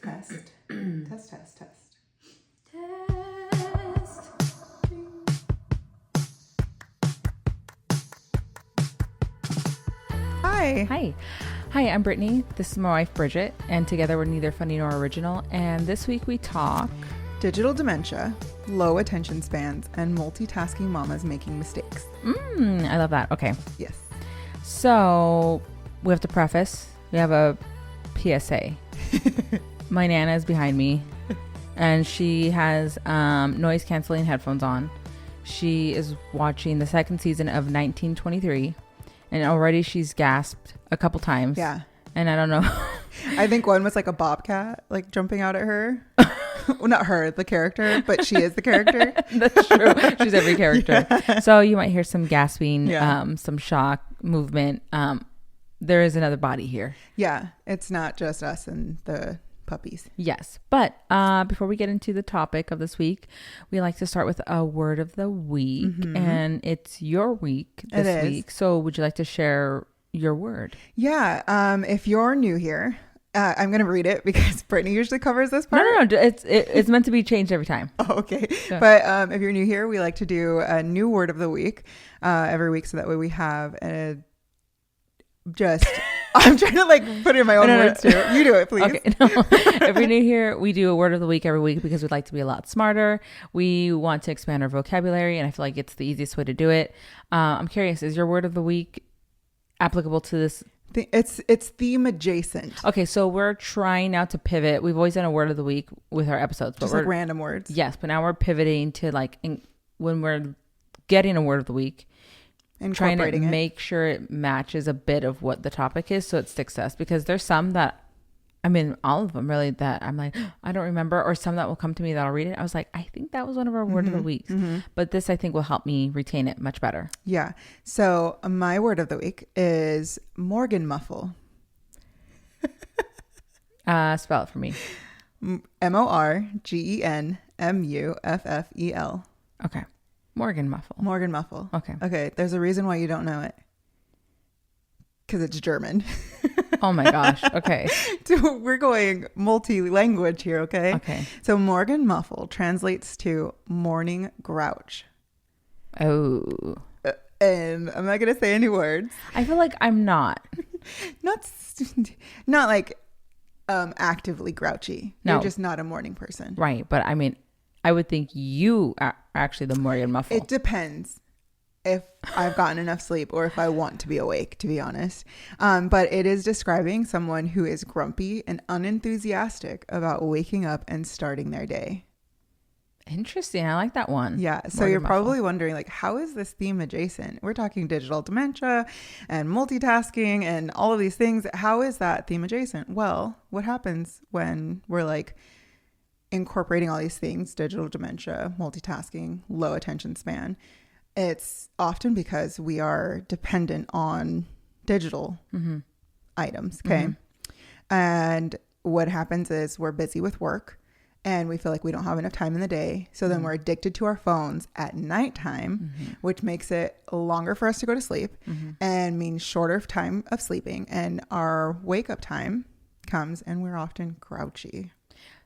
Test. Test, test, test. Test. Hi. Hi, I'm Brittany. This is my wife, Bridget, and together we're neither funny nor original. And this week we talk Digital dementia, low attention spans, and multitasking mamas making mistakes. I love that. Okay. Yes. So we have to preface. We have a PSA. My Nana is behind me, and she has noise canceling headphones on. She is watching the second season of 1923, and already she's gasped a couple times. Yeah. And I don't know. I think one was like a bobcat, like jumping out at her. Well, not her, the character, but she is the character. That's true. She's every character. Yeah. So you might hear some gasping, some shock, movement. There is another body here. Yeah. It's not just us and the puppies. Yes. But before we get into the topic of this week, we like to start with a word of the week. Mm-hmm. And it's your week this week. So would you like to share your word? Yeah. If you're new here, I'm going to read it because Brittany usually covers this part. No. It's meant to be changed every time. Oh, okay. So. But if you're new here, we like to do a new word of the week every week. So that way we have I'm trying to like put it in my own words too. You do it, please. Okay. No. If you're new here, we do a word of the week every week because we'd like to be a lot smarter. We want to expand our vocabulary, and I feel like it's the easiest way to do it. I'm curious, is your word of the week applicable to this? It's theme adjacent. Okay, so we're trying now to pivot. We've always done a word of the week with our episodes, but just like random words. Yes, but now we're pivoting to like when we're getting a word of the week, trying to make sure it matches a bit of what the topic is, so it sticks to us. Because there's some that, I mean, all of them really, that I'm like, I don't remember, or some that will come to me that I'll read it. I was like, I think that was one of our word of the weeks, but this I think will help me retain it much better. Yeah. So my word of the week is Morgan muffle. Spell it for me. MORGENMUFFEL. Okay. Morgan muffle. Okay. There's a reason why you don't know it. Because it's German. Oh my gosh. Okay. So we're going multi-language here, okay? Okay. So Morgan muffle translates to morning grouch. Oh. And I'm not going to say any words. I feel like I'm not. Not like actively grouchy. No. You're just not a morning person. Right. But I mean, I would think you are actually the Morgan muffle. It depends if I've gotten enough sleep or if I want to be awake, to be honest. But it is describing someone who is grumpy and unenthusiastic about waking up and starting their day. Interesting. I like that one. Yeah. So Morgan you're muffle. Probably wondering, like, how is this theme adjacent? We're talking digital dementia and multitasking and all of these things. How is that theme adjacent? Well, what happens when we're like incorporating all these things, digital dementia, multitasking, low attention span? It's often because we are dependent on digital items. Okay. And what happens is we're busy with work and we feel like we don't have enough time in the day. So then we're addicted to our phones at nighttime, which makes it longer for us to go to sleep and means shorter time of sleeping. And our wake up time comes and we're often grouchy.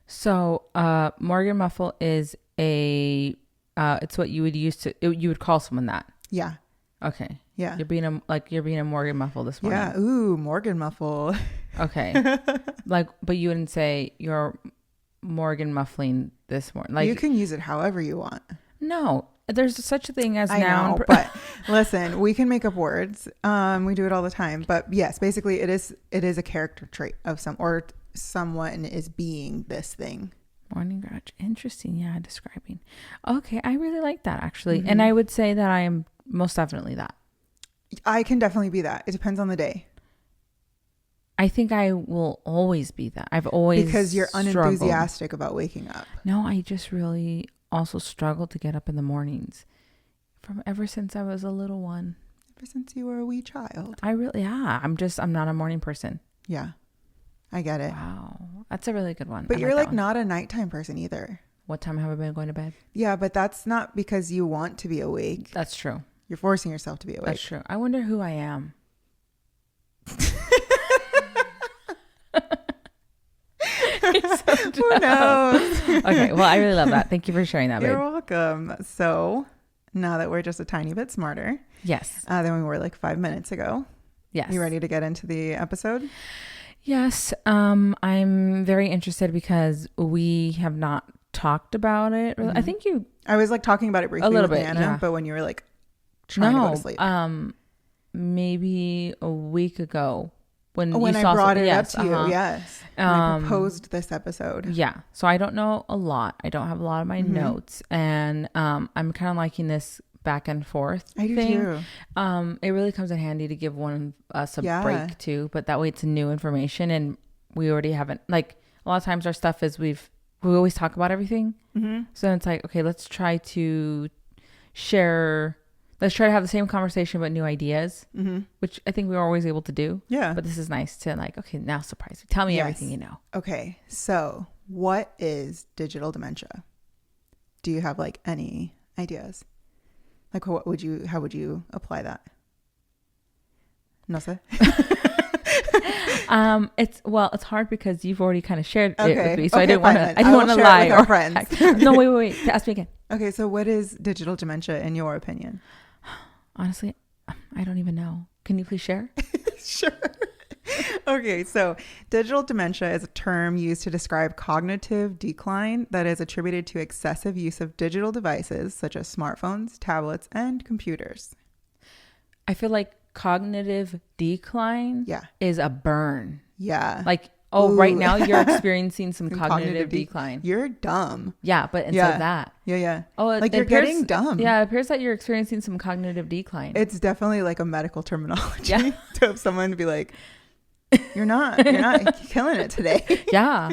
So Morgan muffle is it's what you would you would call someone that. Yeah. Okay. Yeah. You're being a Morgan muffle this morning. Yeah. Ooh, Morgan muffle. Okay. But you wouldn't say you're Morgan muffling this morning. Like, you can use it however you want. No, there's such a thing as I noun. know, but listen, we can make up words. We do it all the time. But yes, basically it is a character trait of someone is being this thing. Morning grouch. Interesting. Yeah, describing. Okay, I really like that actually. And I would say that I am most definitely that. I can definitely be that. It depends on the day. I think I will always be that. I've always because you're unenthusiastic about waking up. No, I just really also struggle to get up in the mornings from ever since I was a little one. Ever since you were a wee child. I'm not a morning person. Yeah. I get it. Wow. That's a really good one. But you're like not a nighttime person either. What time have I been going to bed? Yeah, but that's not because you want to be awake. That's true. You're forcing yourself to be awake. That's true. I wonder who I am. Who knows? Okay. Well, I really love that. Thank you for sharing that, babe. You're welcome. So now that we're just a tiny bit smarter. Yes. Than we were like 5 minutes ago. Yes. You ready to get into the episode? Yes. I'm very interested because we have not talked about it. I think I was like talking about it briefly a little with bit, Anna, yeah. But when you were like trying to go to sleep. Maybe a week ago when I brought it up to you. Yes. I proposed this episode. Yeah. So I don't know a lot. I don't have a lot of my notes, and I'm kind of liking this back and forth thing. Do too. It really comes in handy to give one of us a break too, but that way it's new information, and we already haven't, like, a lot of times our stuff is we always talk about everything. So it's like, okay, let's try to have the same conversation but new ideas, which I think we were always able to do. Yeah. But this is nice to, like, okay, now surprise me. Tell me everything you know. Okay. So what is digital dementia? Do you have like any ideas? Like how would you apply that? No sé. It's hard because you've already kind of shared it with me, so I didn't want to lie. With our friends. No, wait. Ask me again. Okay, so what is digital dementia in your opinion? Honestly, I don't even know. Can you please share? Sure. Okay, so digital dementia is a term used to describe cognitive decline that is attributed to excessive use of digital devices such as smartphones, tablets, and computers. I feel like cognitive decline is a burn. Yeah. Like, right now you're experiencing some cognitive decline. You're dumb. Yeah, but instead of that. Yeah. Oh, like you're getting dumb. Yeah, it appears that you're experiencing some cognitive decline. It's definitely like a medical terminology to have someone be like, you're not killing it today. Yeah.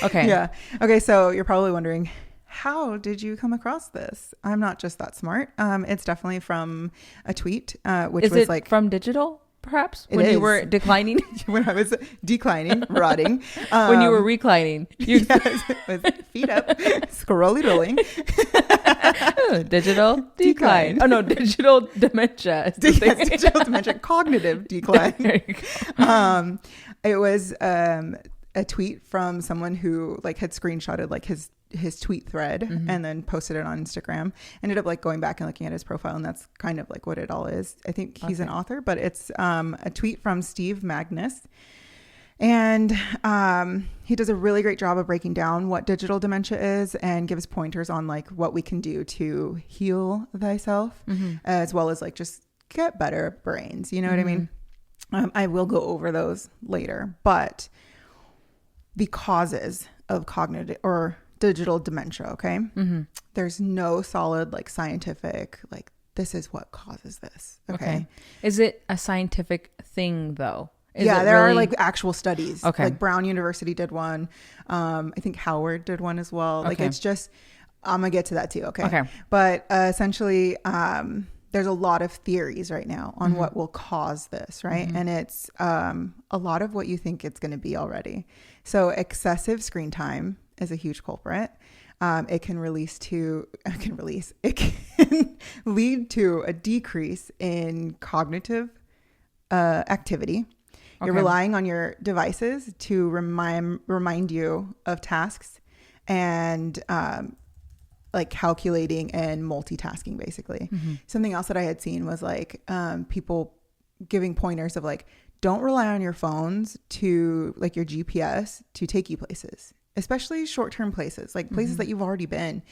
Okay. Yeah. Okay. So you're probably wondering, how did you come across this? I'm not just that smart. It's definitely from a tweet, which was like from digital, perhaps, when you were declining. When I was declining, rotting. When you were reclining. Yes, it was feet up, scrolly rolling. Digital decline. Oh no, digital dementia. Digital dementia, cognitive decline. There you go. It was a tweet from someone who like had screenshotted like his tweet thread and then posted it on Instagram. Ended up like going back and looking at his profile, and that's kind of like what it all is. I think he's an author, but it's a tweet from Steve Magnus. And he does a really great job of breaking down what digital dementia is and gives pointers on like what we can do to heal thyself, as well as like just get better brains. You know what I mean? I will go over those later, but the causes of cognitive or digital dementia, okay? There's no solid like scientific, like this is what causes this. Okay. Is it a scientific thing though? There are like actual studies. Okay. Like Brown University did one. I think Howard did one as well. Like it's just, I'm gonna get to that too. Okay. But essentially, there's a lot of theories right now on what will cause this, right? And it's a lot of what you think it's going to be already. So excessive screen time is a huge culprit. It can lead to a decrease in cognitive activity. You're relying on your devices to remind you of tasks and like calculating and multitasking, basically. Something else that I had seen was like people giving pointers of like, don't rely on your phones to like your GPS to take you places, especially short-term places, like places that you've already been.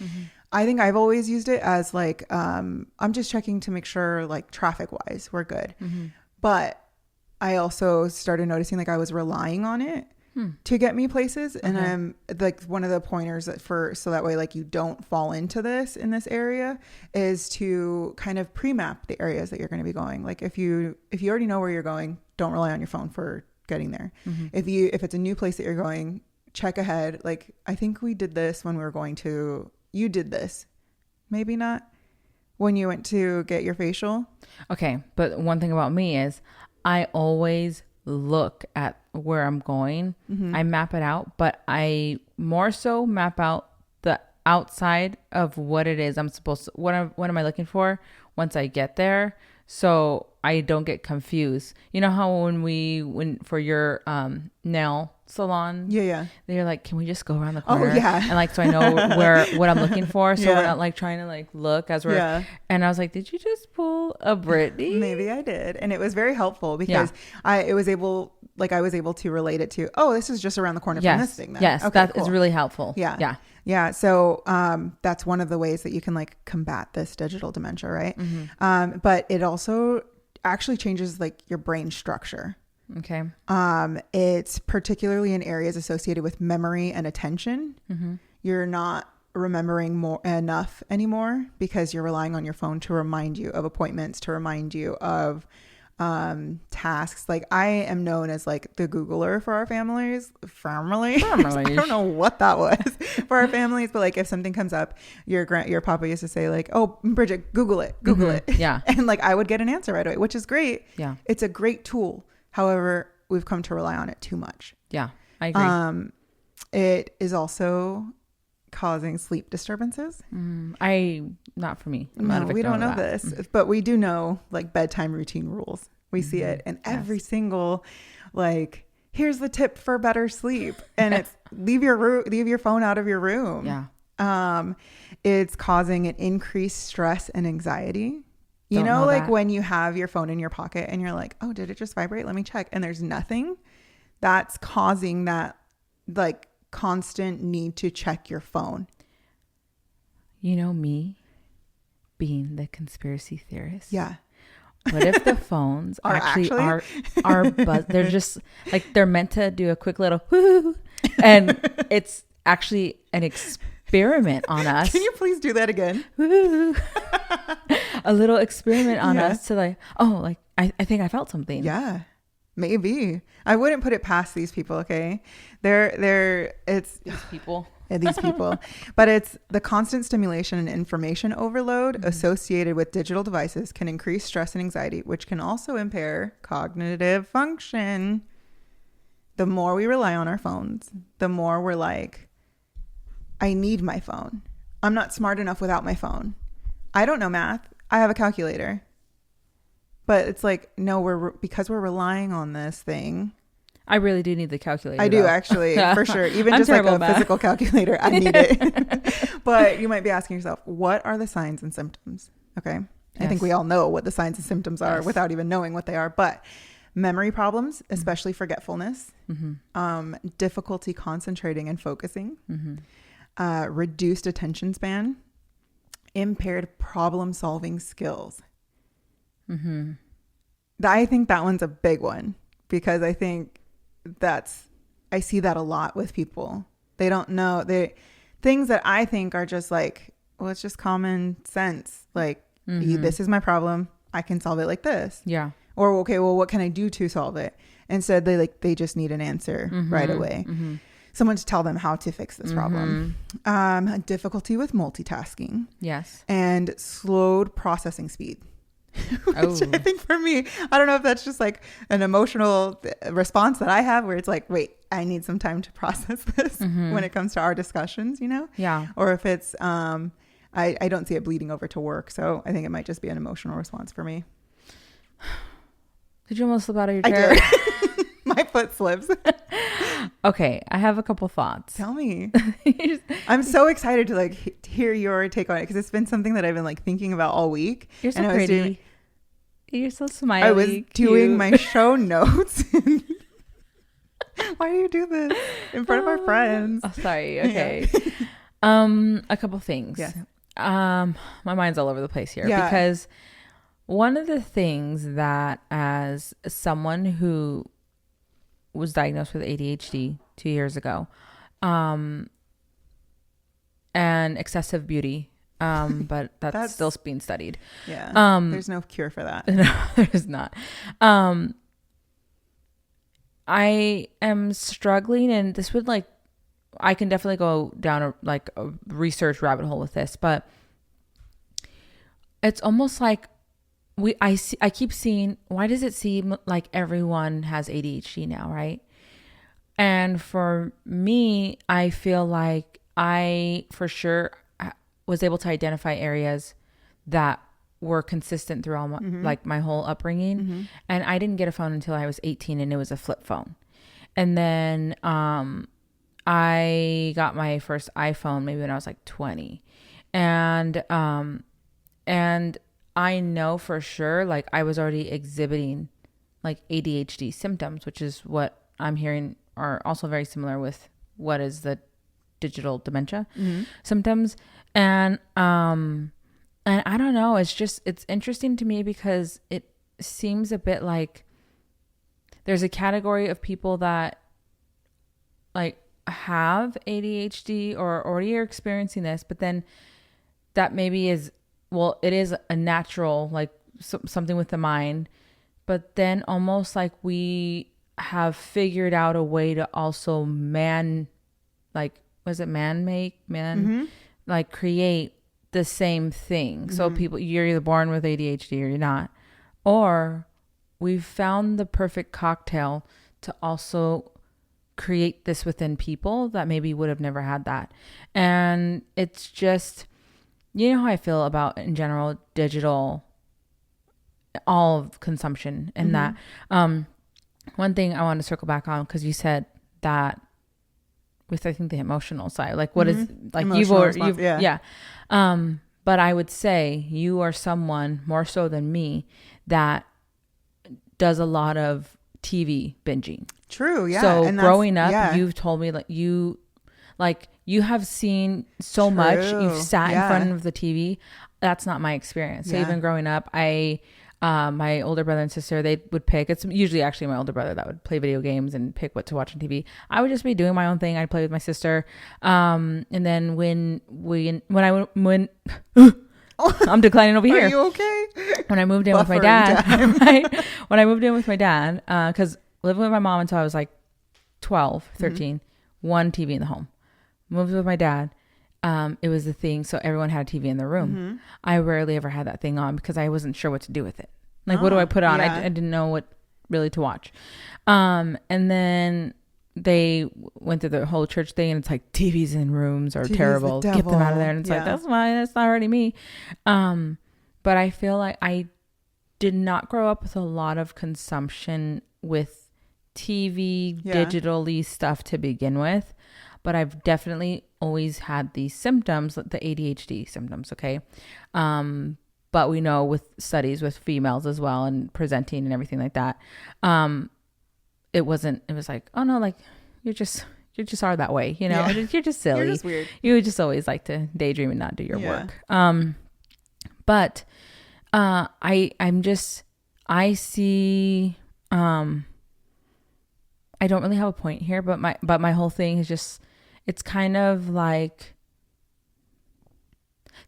I think I've always used it as like, I'm just checking to make sure like traffic wise, we're good. But I also started noticing like I was relying on it to get me places. And I'm like, one of the pointers so that way, like you don't fall into this in this area is to kind of pre-map the areas that you're going to be going. Like if you already know where you're going, don't rely on your phone for getting there. If it's a new place that you're going, check ahead. Like I think we did this when we were you did this, maybe not when you went to get your facial. Okay. But one thing about me is I always look at where I'm going. I map it out, but I more so map out the outside of what it is I'm supposed to, what am I looking for once I get there, so I don't get confused. You know how when for your nail salon. Yeah. They're like, can we just go around the corner? Oh, yeah. And like, so I know what I'm looking for. So we're not like trying to like look as we're, and I was like, did you just pull a Britney? Maybe I did. And it was very helpful because I was able to relate it to, oh, this is just around the corner from this thing. Then. Yes. Okay, that is really helpful. Yeah. Yeah. So, that's one of the ways that you can like combat this digital dementia. Right. Mm-hmm. But it also actually changes like your brain structure. Okay. It's particularly in areas associated with memory and attention. Mm-hmm. You're not remembering enough anymore because you're relying on your phone to remind you of appointments, to remind you of tasks. Like I am known as like the Googler for our families. I don't know what that was for our families, but like if something comes up, your papa used to say like, "Oh, Bridget, Google it." Yeah. And like I would get an answer right away, which is great. Yeah. It's a great tool. However, we've come to rely on it too much. Yeah, I agree. It is also causing sleep disturbances. Not for me. No, we don't know this, but we do know like bedtime routine rules. We see it in every single, like, here's the tip for better sleep, and it's leave your phone out of your room. Yeah. It's causing an increased stress and anxiety. You know, like when you have your phone in your pocket and you're like, oh, did it just vibrate? Let me check. And there's nothing. That's causing that like constant need to check your phone. You know, me being the conspiracy theorist. Yeah. What if the phones are buzz? They're just like, they're meant to do a quick little whoo, and it's actually an experiment on us. Can you please do that again? Woo. A little experiment on us to like, oh, like I think I felt something. Yeah, maybe. I wouldn't put it past these people. Okay, it's these people, but it's the constant stimulation and information overload associated with digital devices can increase stress and anxiety, which can also impair cognitive function. The more we rely on our phones, the more we're like, I need my phone. I'm not smart enough without my phone. I don't know math. I have a calculator. But it's like, no, because we're relying on this thing. I really do need the calculator. I do actually, for sure. Even just like a physical calculator, I need it. But you might be asking yourself, what are the signs and symptoms? Okay. I think we all know what the signs and symptoms are without even knowing what they are. But memory problems, especially forgetfulness, difficulty concentrating and focusing, reduced attention span, impaired problem solving skills. I think that one's a big one because I think I see that a lot with people. They don't know things that I think are just like, well, it's just common sense. Like, this is my problem. I can solve it like this. Yeah. Or, okay, well, what can I do to solve it? Instead, they just need an answer right away. Someone to tell them how to fix this problem. Difficulty with multitasking. Yes. And slowed processing speed. Which I think for me, I don't know if that's just like an emotional response that I have where it's like, wait, I need some time to process this when it comes to our discussions, you know? Yeah. Or if it's, I don't see it bleeding over to work. So I think it might just be an emotional response for me. Did you almost slip out of your chair? I did. My foot slips. Okay, I have a couple thoughts. Tell me. I'm so excited to like hear your take on it because it's been something that I've been like thinking about all week. You're so pretty. You're so smiley. I was doing my show notes. Why do you do this in front of our friends? Oh, sorry. Okay. Yeah. A couple things. Yes. My mind's all over the place here because one of the things that as someone who was diagnosed with ADHD 2 years ago, and excessive beauty, but that's still being studied. Yeah. There's no cure for that. No, there's not. I am struggling, and this would like, I can definitely go down a research rabbit hole with this, but it's almost like I keep seeing, why does it seem like everyone has ADHD now, right? And for me, I feel like I for sure was able to identify areas that were consistent through all my, like my whole upbringing. And I didn't get a phone until I was 18, and it was a flip phone. And then I got my first iPhone maybe when I was like 20. And I know for sure, like I was already exhibiting like ADHD symptoms, which is what I'm hearing are also very similar with what is the digital dementia symptoms. And I don't know, it's interesting to me because it seems a bit like there's a category of people that like have ADHD or already are experiencing this, but then that maybe is, well, it is a natural, like something with the mind, but then almost like we have figured out a way to also create the same thing. So people, you're either born with ADHD or you're not, or we've found the perfect cocktail to also create this within people that maybe would have never had that. And it's just, you know how I feel about in general digital, all of consumption and that. One thing I want to circle back on, because you said that with, I think, the emotional side, like what is like you've yeah. But I would say you are someone more so than me that does a lot of TV binging. True. Yeah. So and growing up, you've told me you have seen so much. You've sat in front of the TV. That's not my experience. So even growing up, my older brother and sister, they would pick. It's usually actually my older brother that would play video games and pick what to watch on TV. I would just be doing my own thing. I'd play with my sister. And then when I'm declining over here. Are you okay? When I moved in with my dad, right? When I moved in with my dad, because living with my mom until I was like 12, 13, one TV in the home. Moved with my dad. It was the thing. So everyone had a TV in their room. I rarely ever had that thing on because I wasn't sure what to do with it. Like, what do I put on? I didn't know what really to watch. And then they went through the whole church thing and it's like TVs in rooms are terrible. Get them out of there. And it's like, that's why that's not already me. But I feel like I did not grow up with a lot of consumption with TV, digitally stuff to begin with. But I've definitely always had these symptoms, the ADHD symptoms, okay? But we know with studies with females as well and presenting and everything like that, it was like, oh no, like you just are that way, you know? You're just silly. You're just weird. You would just always like to daydream and not do your work. But I see, I don't really have a point here, but my whole thing is just, it's kind of like,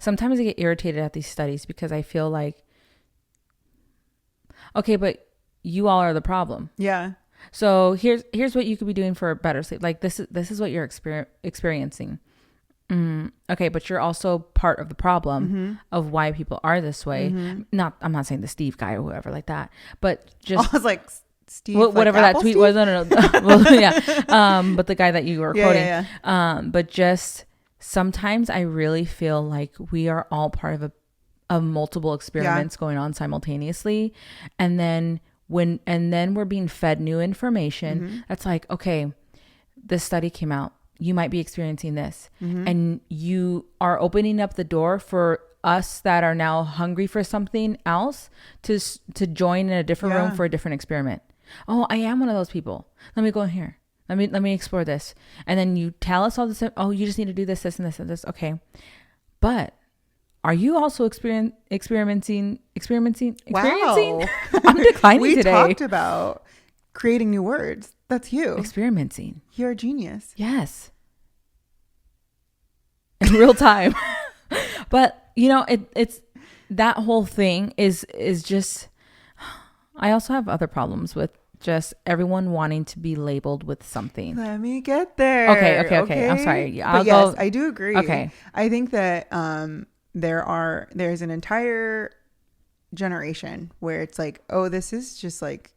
sometimes I get irritated at these studies because I feel like, okay, but you all are the problem. Yeah. So here's what you could be doing for better sleep. Like this is what you're experiencing. Okay, but you're also part of the problem of why people are this way. I'm not saying the Steve guy or whoever like that, but just I was like, Steve, whatever like that tweet Steve? was. No. Well, yeah. But the guy that you were quoting. Yeah. But just sometimes I really feel like we are all part of multiple experiments going on simultaneously, and then we're being fed new information. That's like, okay, this study came out. You might be experiencing this, and you are opening up the door for us that are now hungry for something else to join in a different room for a different experiment. Oh, I am one of those people. Let me go in here. Let me explore this. And then you tell us all this. Oh, you just need to do this, this, and this, and this. Okay. But are you also experimenting? Wow. I'm declining we today. We talked about creating new words. That's you. Experimenting. You're a genius. Yes. In real time. But, you know, it's that whole thing is just, I also have other problems with just everyone wanting to be labeled with something. Let me get there. Okay. I'm sorry. Yes, I do agree. Okay. I think that there's an entire generation where it's like, oh, this is just like,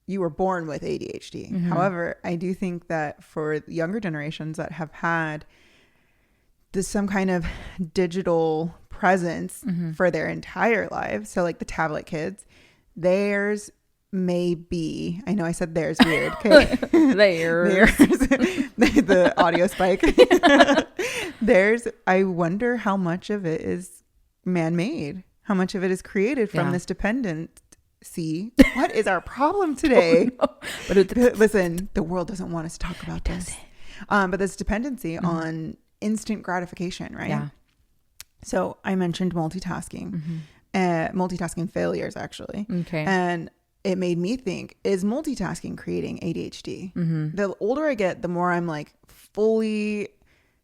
you were born with ADHD. However, I do think that for younger generations that have had some kind of digital presence for their entire lives, so like the tablet kids, there's maybe, I know I said there's weird. Okay. There's. The audio spike. I wonder how much of it is man-made. How much of it is created from this dependency. What is our problem today? But listen, the world doesn't want us to talk about this. But this dependency on instant gratification, right? Yeah. So I mentioned multitasking, multitasking failures, actually. Okay. And it made me think, is multitasking creating ADHD? The older I get, the more I'm like fully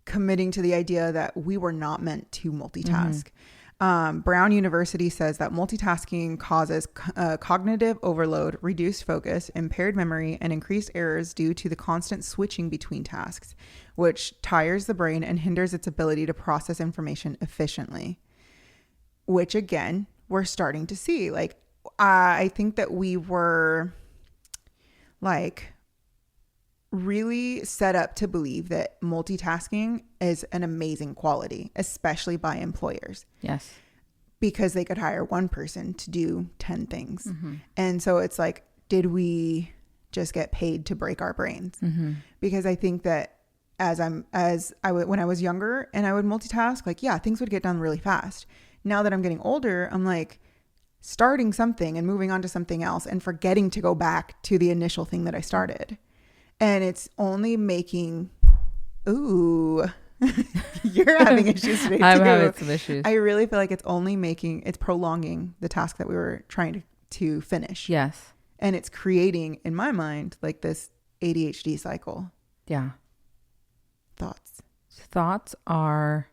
committing to the idea that we were not meant to multitask. Brown University says that multitasking causes cognitive overload, reduced focus, impaired memory, and increased errors due to the constant switching between tasks, which tires the brain and hinders its ability to process information efficiently. Which, again, we're starting to see. Like, I think that we were like really set up to believe that multitasking is an amazing quality, especially by employers. Yes. Because they could hire one person to do 10 things. And so it's like, did we just get paid to break our brains? Because I think that when I was younger and I would multitask, like, yeah, things would get done really fast. Now that I'm getting older, I'm like starting something and moving on to something else and forgetting to go back to the initial thing that I started. And it's only making, you're having issues today too. I'm having some issues. I really feel like it's prolonging the task that we were trying to finish. Yes. And it's creating, in my mind, like this ADHD cycle. Yeah. Thoughts are,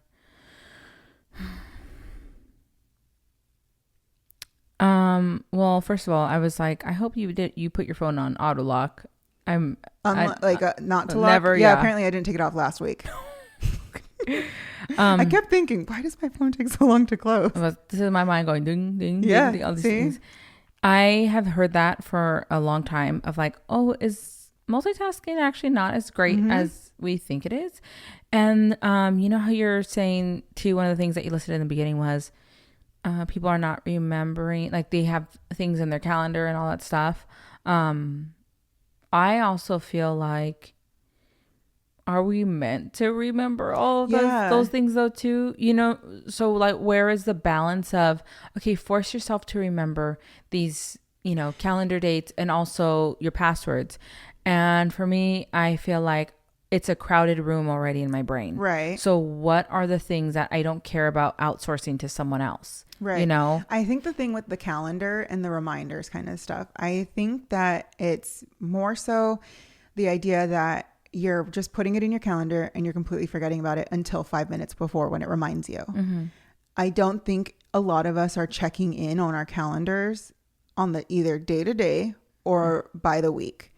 well, first of all, I was like, I hope you put your phone on auto lock. Not to lock. Never. Yeah. Apparently I didn't take it off last week. I kept thinking, why does my phone take so long to close? This is my mind going ding, ding, ding, ding, all these things. I have heard that for a long time of like, oh, is multitasking actually not as great as we think it is? And you know how you're saying too, one of the things that you listed in the beginning was people are not remembering, like they have things in their calendar and all that stuff. I also feel like, are we meant to remember all of those things though too? You know, so like, where is the balance of, okay, force yourself to remember these, you know, calendar dates and also your passwords. And for me, I feel like it's a crowded room already in my brain. Right. So what are the things that I don't care about outsourcing to someone else? Right. You know, I think the thing with the calendar and the reminders kind of stuff, I think that it's more so the idea that you're just putting it in your calendar and you're completely forgetting about it until 5 minutes before when it reminds you. I don't think a lot of us are checking in on our calendars on the either day to day or by the week.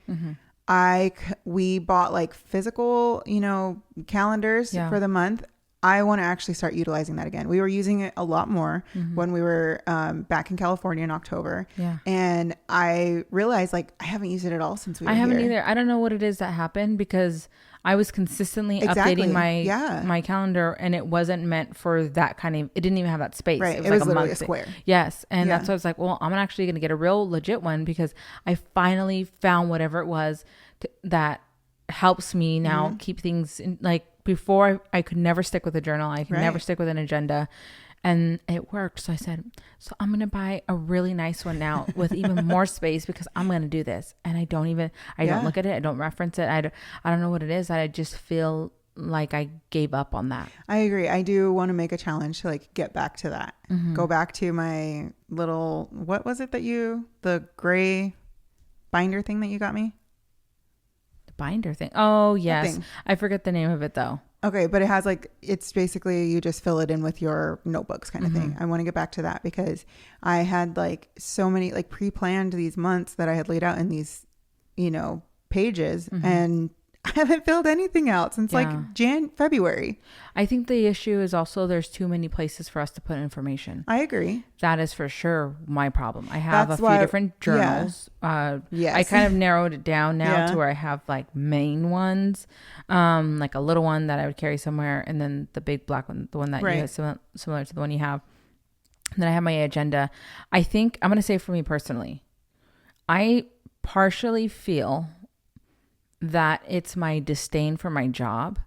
We bought like physical, you know, calendars for the month. I want to actually start utilizing that again. We were using it a lot more when we were back in California in October. Yeah. And I realized like I haven't used it at all since we were here. I haven't either. I don't know what it is that happened because I was consistently updating my calendar and it wasn't meant for that kind of, it didn't even have that space. Right. It was like literally a square. Yes. And that's why I was like, well, I'm actually going to get a real legit one because I finally found whatever it was that helps me now keep things in, like before I could never stick with a journal. I could never stick with an agenda. And it worked. So I said, so I'm going to buy a really nice one now with even more space because I'm going to do this. And I don't look at it. I don't reference it. I don't know what it is. I just feel like I gave up on that. I agree. I do want to make a challenge to like get back to that. Go back to my little, what was it the gray binder thing that you got me? Binder thing. Oh, yes. I forget the name of it though. Okay, but it has like, it's basically you just fill it in with your notebooks kind of thing. I want to get back to that because I had like so many like pre-planned these months that I had laid out in these, you know, pages and I haven't filled anything out since like February. I think the issue is also there's too many places for us to put information. I agree. That is for sure my problem. I have a few different journals. Yes. I kind of narrowed it down now to where I have like main ones, like a little one that I would carry somewhere, and then the big black one, the one that you have similar to the one you have. And then I have my agenda. I think I'm going to say for me personally, I partially feel that it's my disdain for my job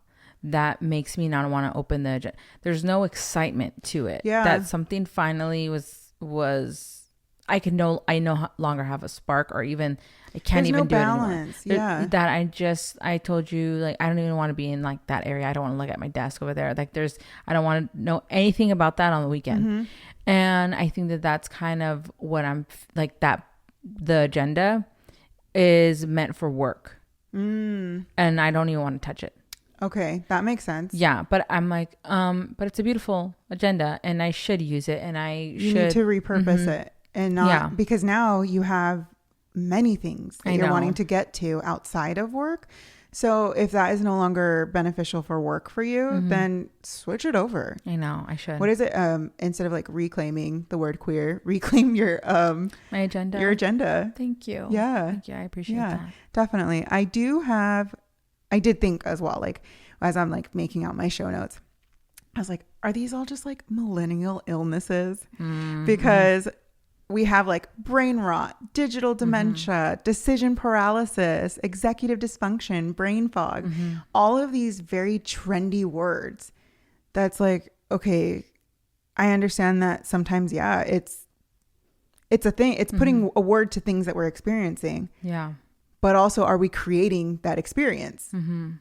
that makes me not want to open the agenda. There's no excitement to it. Yeah. That something finally was I no longer have a spark, or even I can't There's even no do balance. it anymore. Yeah. That I told you, like, I don't even want to be in like that area. I don't want to look at my desk over there. Like I don't want to know anything about that on the weekend. Mm-hmm. And I think that that's kind of what I'm like, that the agenda is meant for work. And I don't even want to touch it. Okay, that makes sense. Yeah, but I'm like, but it's a beautiful agenda, and I should use it, and you need to repurpose it, and not because now you have many things that you're wanting to get to outside of work. So if that is no longer beneficial for work for you, then switch it over. I know, I should. What is it? Instead of like reclaiming the word queer, reclaim your my agenda. Your agenda. Thank you. Yeah. Thank you. I appreciate that. Definitely. I did think as well, like as I'm like making out my show notes, I was like, are these all just like millennial illnesses? Because we have like brain rot, digital dementia, decision paralysis, executive dysfunction, brain fog, all of these very trendy words. That's like, okay, I understand that sometimes, it's a thing. It's putting a word to things that we're experiencing. Yeah. But also, are we creating that experience?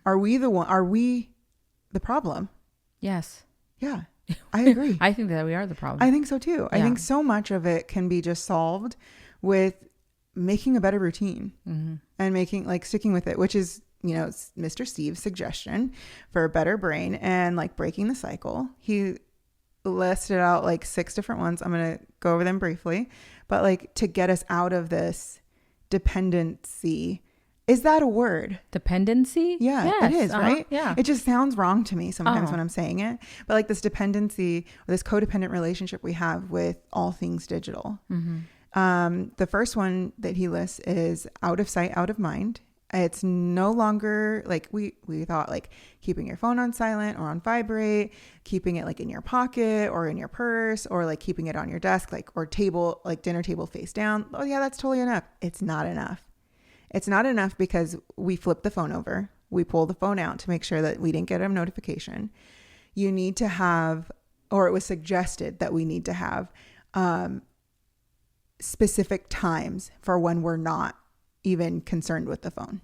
Are we the problem? Yes. Yeah, I agree. I think that we are the problem. I think so too. Yeah. I think so much of it can be just solved with making a better routine and making like sticking with it, which is, Mr. Steve's suggestion for a better brain and like breaking the cycle. He listed out like 6 different ones. I'm going to go over them briefly, but like to get us out of this dependency. Is that a word? Dependency? Yeah, yes. It is, right? Yeah. It just sounds wrong to me sometimes when I'm saying it. But like this dependency or this codependent relationship we have with all things digital. The first one that he lists is out of sight, out of mind. It's no longer like we thought like keeping your phone on silent or on vibrate, keeping it like in your pocket or in your purse, or like keeping it on your desk, like, or table, like dinner table face down. Oh yeah, that's totally enough. It's not enough. It's not enough because we flip the phone over. We pull the phone out to make sure that we didn't get a notification. You need to have, or it was suggested that we need to have specific times for when we're not even concerned with the phone.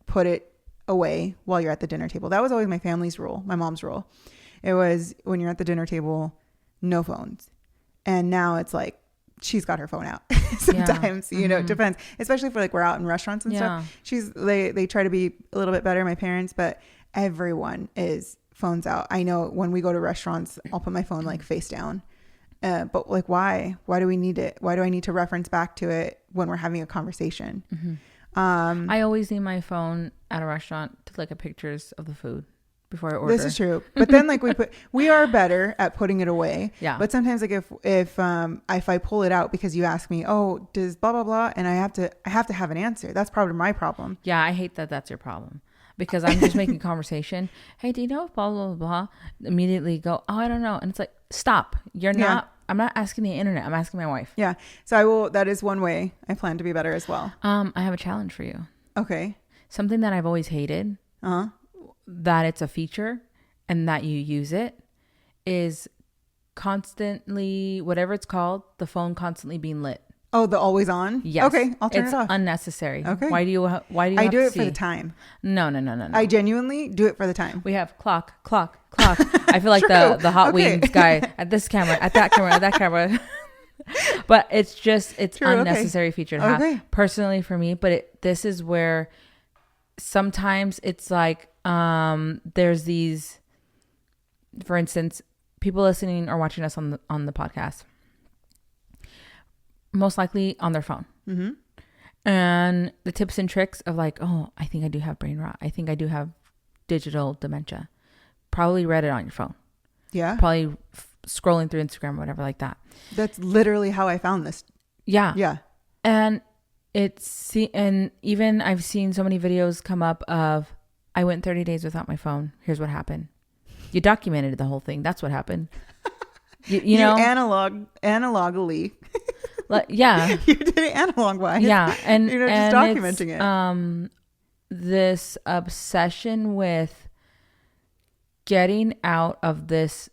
Put it away while you're at the dinner table. That was always my family's rule, my mom's rule. It was when you're at the dinner table, no phones. And now it's like she's got her phone out sometimes. It depends, especially for like we're out in restaurants and stuff. They try to be a little bit better, my parents, but everyone is phones out. I know when we go to restaurants, I'll put my phone like face down. But like, why do we need it? Why do I need to reference back to it when we're having a conversation? I always need my phone at a restaurant to look at pictures of the food before I order. This is true. But then like we are better at putting it away. Yeah. But sometimes like if I pull it out because you ask me, oh, does blah, blah, blah. And I have to have an answer. That's probably my problem. Yeah. I hate that that's your problem. Because I'm just making conversation. Hey, do you know blah, blah, blah? Immediately go, oh, I don't know. And it's like, stop. I'm not asking the internet. I'm asking my wife. Yeah. So that is one way I plan to be better as well. I have a challenge for you. Okay. Something that I've always hated, that it's a feature and that you use it, is constantly, whatever it's called, the phone constantly being lit. Oh, the always on? Yes. Okay, I'll turn it off. It's unnecessary. Okay. Why do you I do it for the time. No. I genuinely do it for the time. We have clock. I feel like the Hot Wings guy at this camera, at that camera, at that camera. But it's unnecessary feature to have. Personally for me, but this is where sometimes it's like there's these, for instance, people listening or watching us on the podcast, most likely on their phone. And the tips and tricks of like, oh, I think I do have brain rot. I think I do have digital dementia. Probably read it on your phone. Yeah. Probably scrolling through Instagram or whatever like that. That's literally how I found this. Yeah. Yeah. And and even I've seen so many videos come up of, I went 30 days without my phone. Here's what happened. You documented the whole thing. That's what happened. You know, analogically Yeah. You did it analog wise. Yeah. And you're not just documenting it. This obsession with getting out of this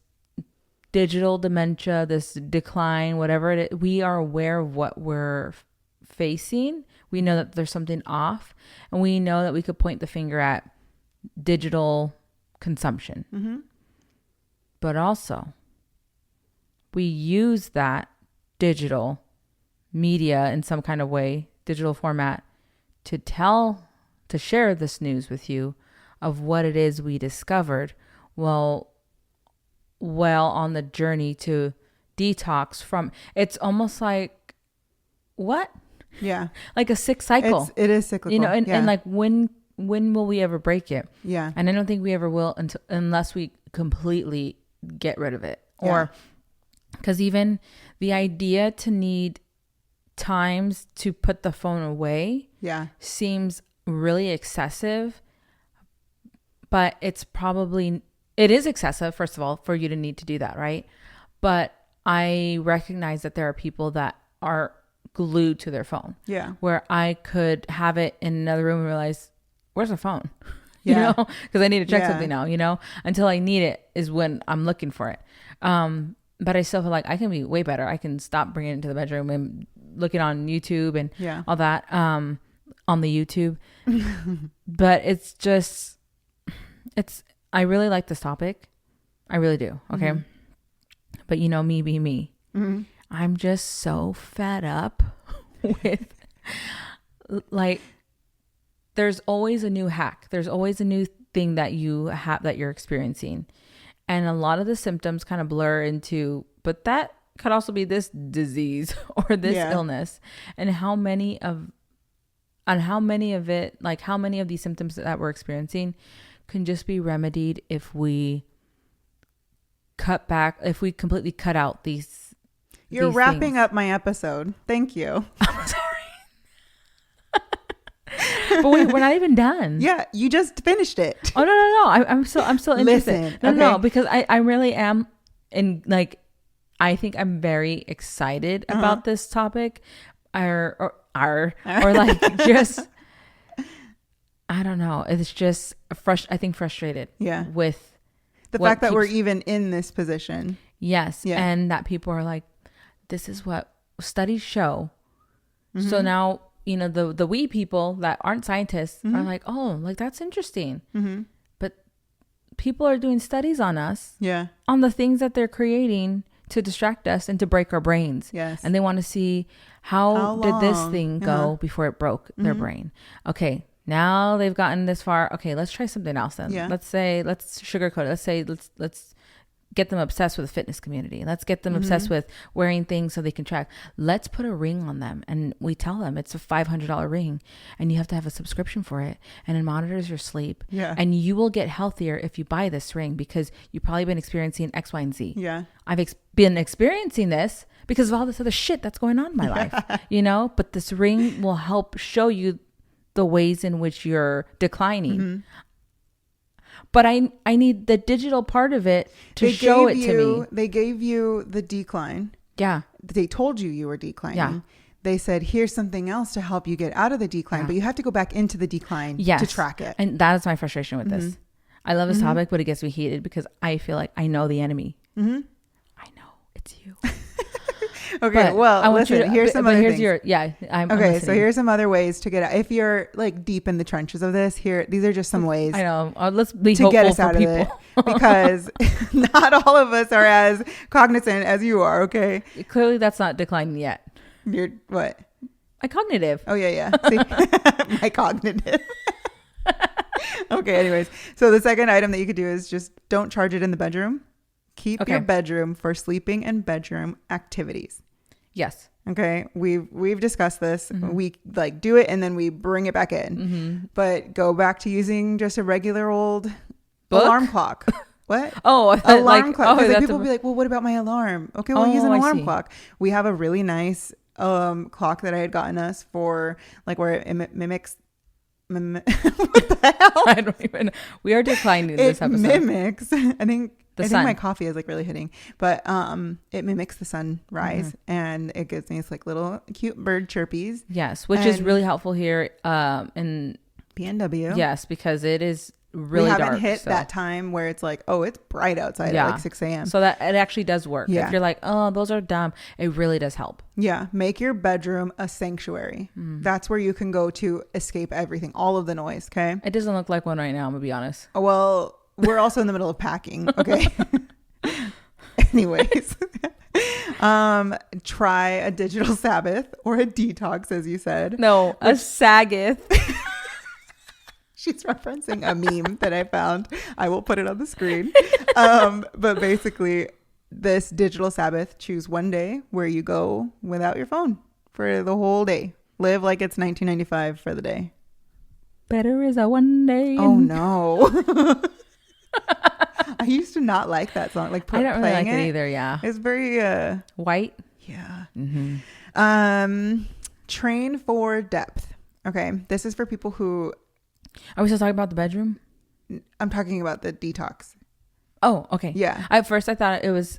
digital dementia, this decline, whatever it is, we are aware of what we're facing. We know that there's something off, and we know that we could point the finger at digital consumption. Mm-hmm. But also, we use that digital media in some kind of way, digital format, to share this news with you of what it is we discovered well on the journey to detox from. It's almost like, what? Yeah. Like a sick cycle. It is cyclical. And like when will we ever break it? Yeah. And I don't think we ever will unless we completely get rid of it. Or because even the idea to need times to put the phone away seems really excessive. But it is excessive, first of all, for you to need to do that, right? But I recognize that there are people that are glued to their phone. Yeah. Where I could have it in another room and realize, where's the phone? Yeah. Because I need to check something now, until I need it is when I'm looking for it. But I still feel like I can be way better. I can stop bringing it into the bedroom and looking on YouTube and all that on the YouTube. But it's just, I really like this topic. I really do. Okay. Mm-hmm. But me be me. Mm-hmm. I'm just so fed up with like, there's always a new hack. There's always a new thing that you have that you're experiencing. And a lot of the symptoms kind of blur into, but that could also be this disease or this illness. And how many of these symptoms that we're experiencing can just be remedied if we completely cut out these. You're wrapping up my episode. Thank you. I'm sorry. But we're not even done. Yeah, you just finished it. Oh no! I'm still interested. Listen, no, because I really am, and like, I think I'm very excited about this topic, or like just, I don't know. It's just I think frustrated. Yeah. With the fact that we're even in this position. Yes. Yeah. And that people are like, this is what studies show. Mm-hmm. So now, the we people that aren't scientists are like, oh, like that's interesting. Mm-hmm. But people are doing studies on us. Yeah. On the things that they're creating to distract us and to break our brains. Yes. And they want to see how did this thing go before it broke their brain. Okay. Now they've gotten this far. Okay, let's try something else then. Yeah. Let's sugarcoat it. Let's say, let's get them obsessed with the fitness community. Let's get them obsessed with wearing things so they can track. Let's put a ring on them. And we tell them it's a $500 ring and you have to have a subscription for it. And it monitors your sleep. Yeah. And you will get healthier if you buy this ring because you've probably been experiencing X, Y, and Z. Yeah. I've been experiencing this because of all this other shit that's going on in my life, but this ring will help show you the ways in which you're declining. Mm-hmm. But I need the digital part of it to show it to me. They gave you the decline. Yeah. They told you were declining. Yeah. They said, here's something else to help you get out of the decline, but you have to go back into the decline to track it. And that is my frustration with this. I love this topic, but it gets me heated because I feel like I know the enemy. Mm-hmm. I know it's you. Okay, well, listen, here's some other things. Okay, so here's some other ways to get out. If you're like deep in the trenches of this, these are just some ways. I know. Let's be to get us out of it, because not all of us are as cognizant as you are. Okay. Clearly, that's not declining yet. You're what? My cognitive. Oh yeah. See? My cognitive. Okay. Anyways, so the second item that you could do is just don't charge it in the bedroom. Keep your bedroom for sleeping and bedroom activities. Yes. Okay. We've discussed this. Mm-hmm. We like do it and then we bring it back in. Mm-hmm. But go back to using just a regular old alarm clock. What? Alarm clock. Because people will be like, well, what about my alarm? Okay, we'll use an alarm clock. We have a really nice clock that I had gotten us for like where it mimics. What the hell? I don't even know. We are declining this episode. Mimics. I think The I sun. think my coffee is like really hitting, but it mimics the sunrise and it gives me this like little cute bird chirpies. Yes, which is really helpful here in PNW. Yes, because it is really dark. We haven't hit that time where it's like, oh, it's bright outside at like 6 a.m. So that it actually does work. If you're like, oh, those are dumb, it really does help. Yeah. Make your bedroom a sanctuary. That's where you can go to escape everything, all of the noise. Okay. It doesn't look like one right now, I'm gonna be honest. Well, we're also in the middle of packing. Okay. Anyways, try a digital Sabbath or a detox, as you said. No, a Saggeth. She's referencing a meme that I found. I will put it on the screen. But basically, this digital Sabbath, choose one day where you go without your phone for the whole day. Live like it's 1995 for the day. Better is a one day. Oh, no. I used to not like that song. Like I don't really like it either. Yeah, it's very white. Yeah. Train for depth. Okay, this is for people who. Are we still talking about the bedroom? I'm talking about the detox. Oh, okay. Yeah. At first, I thought it was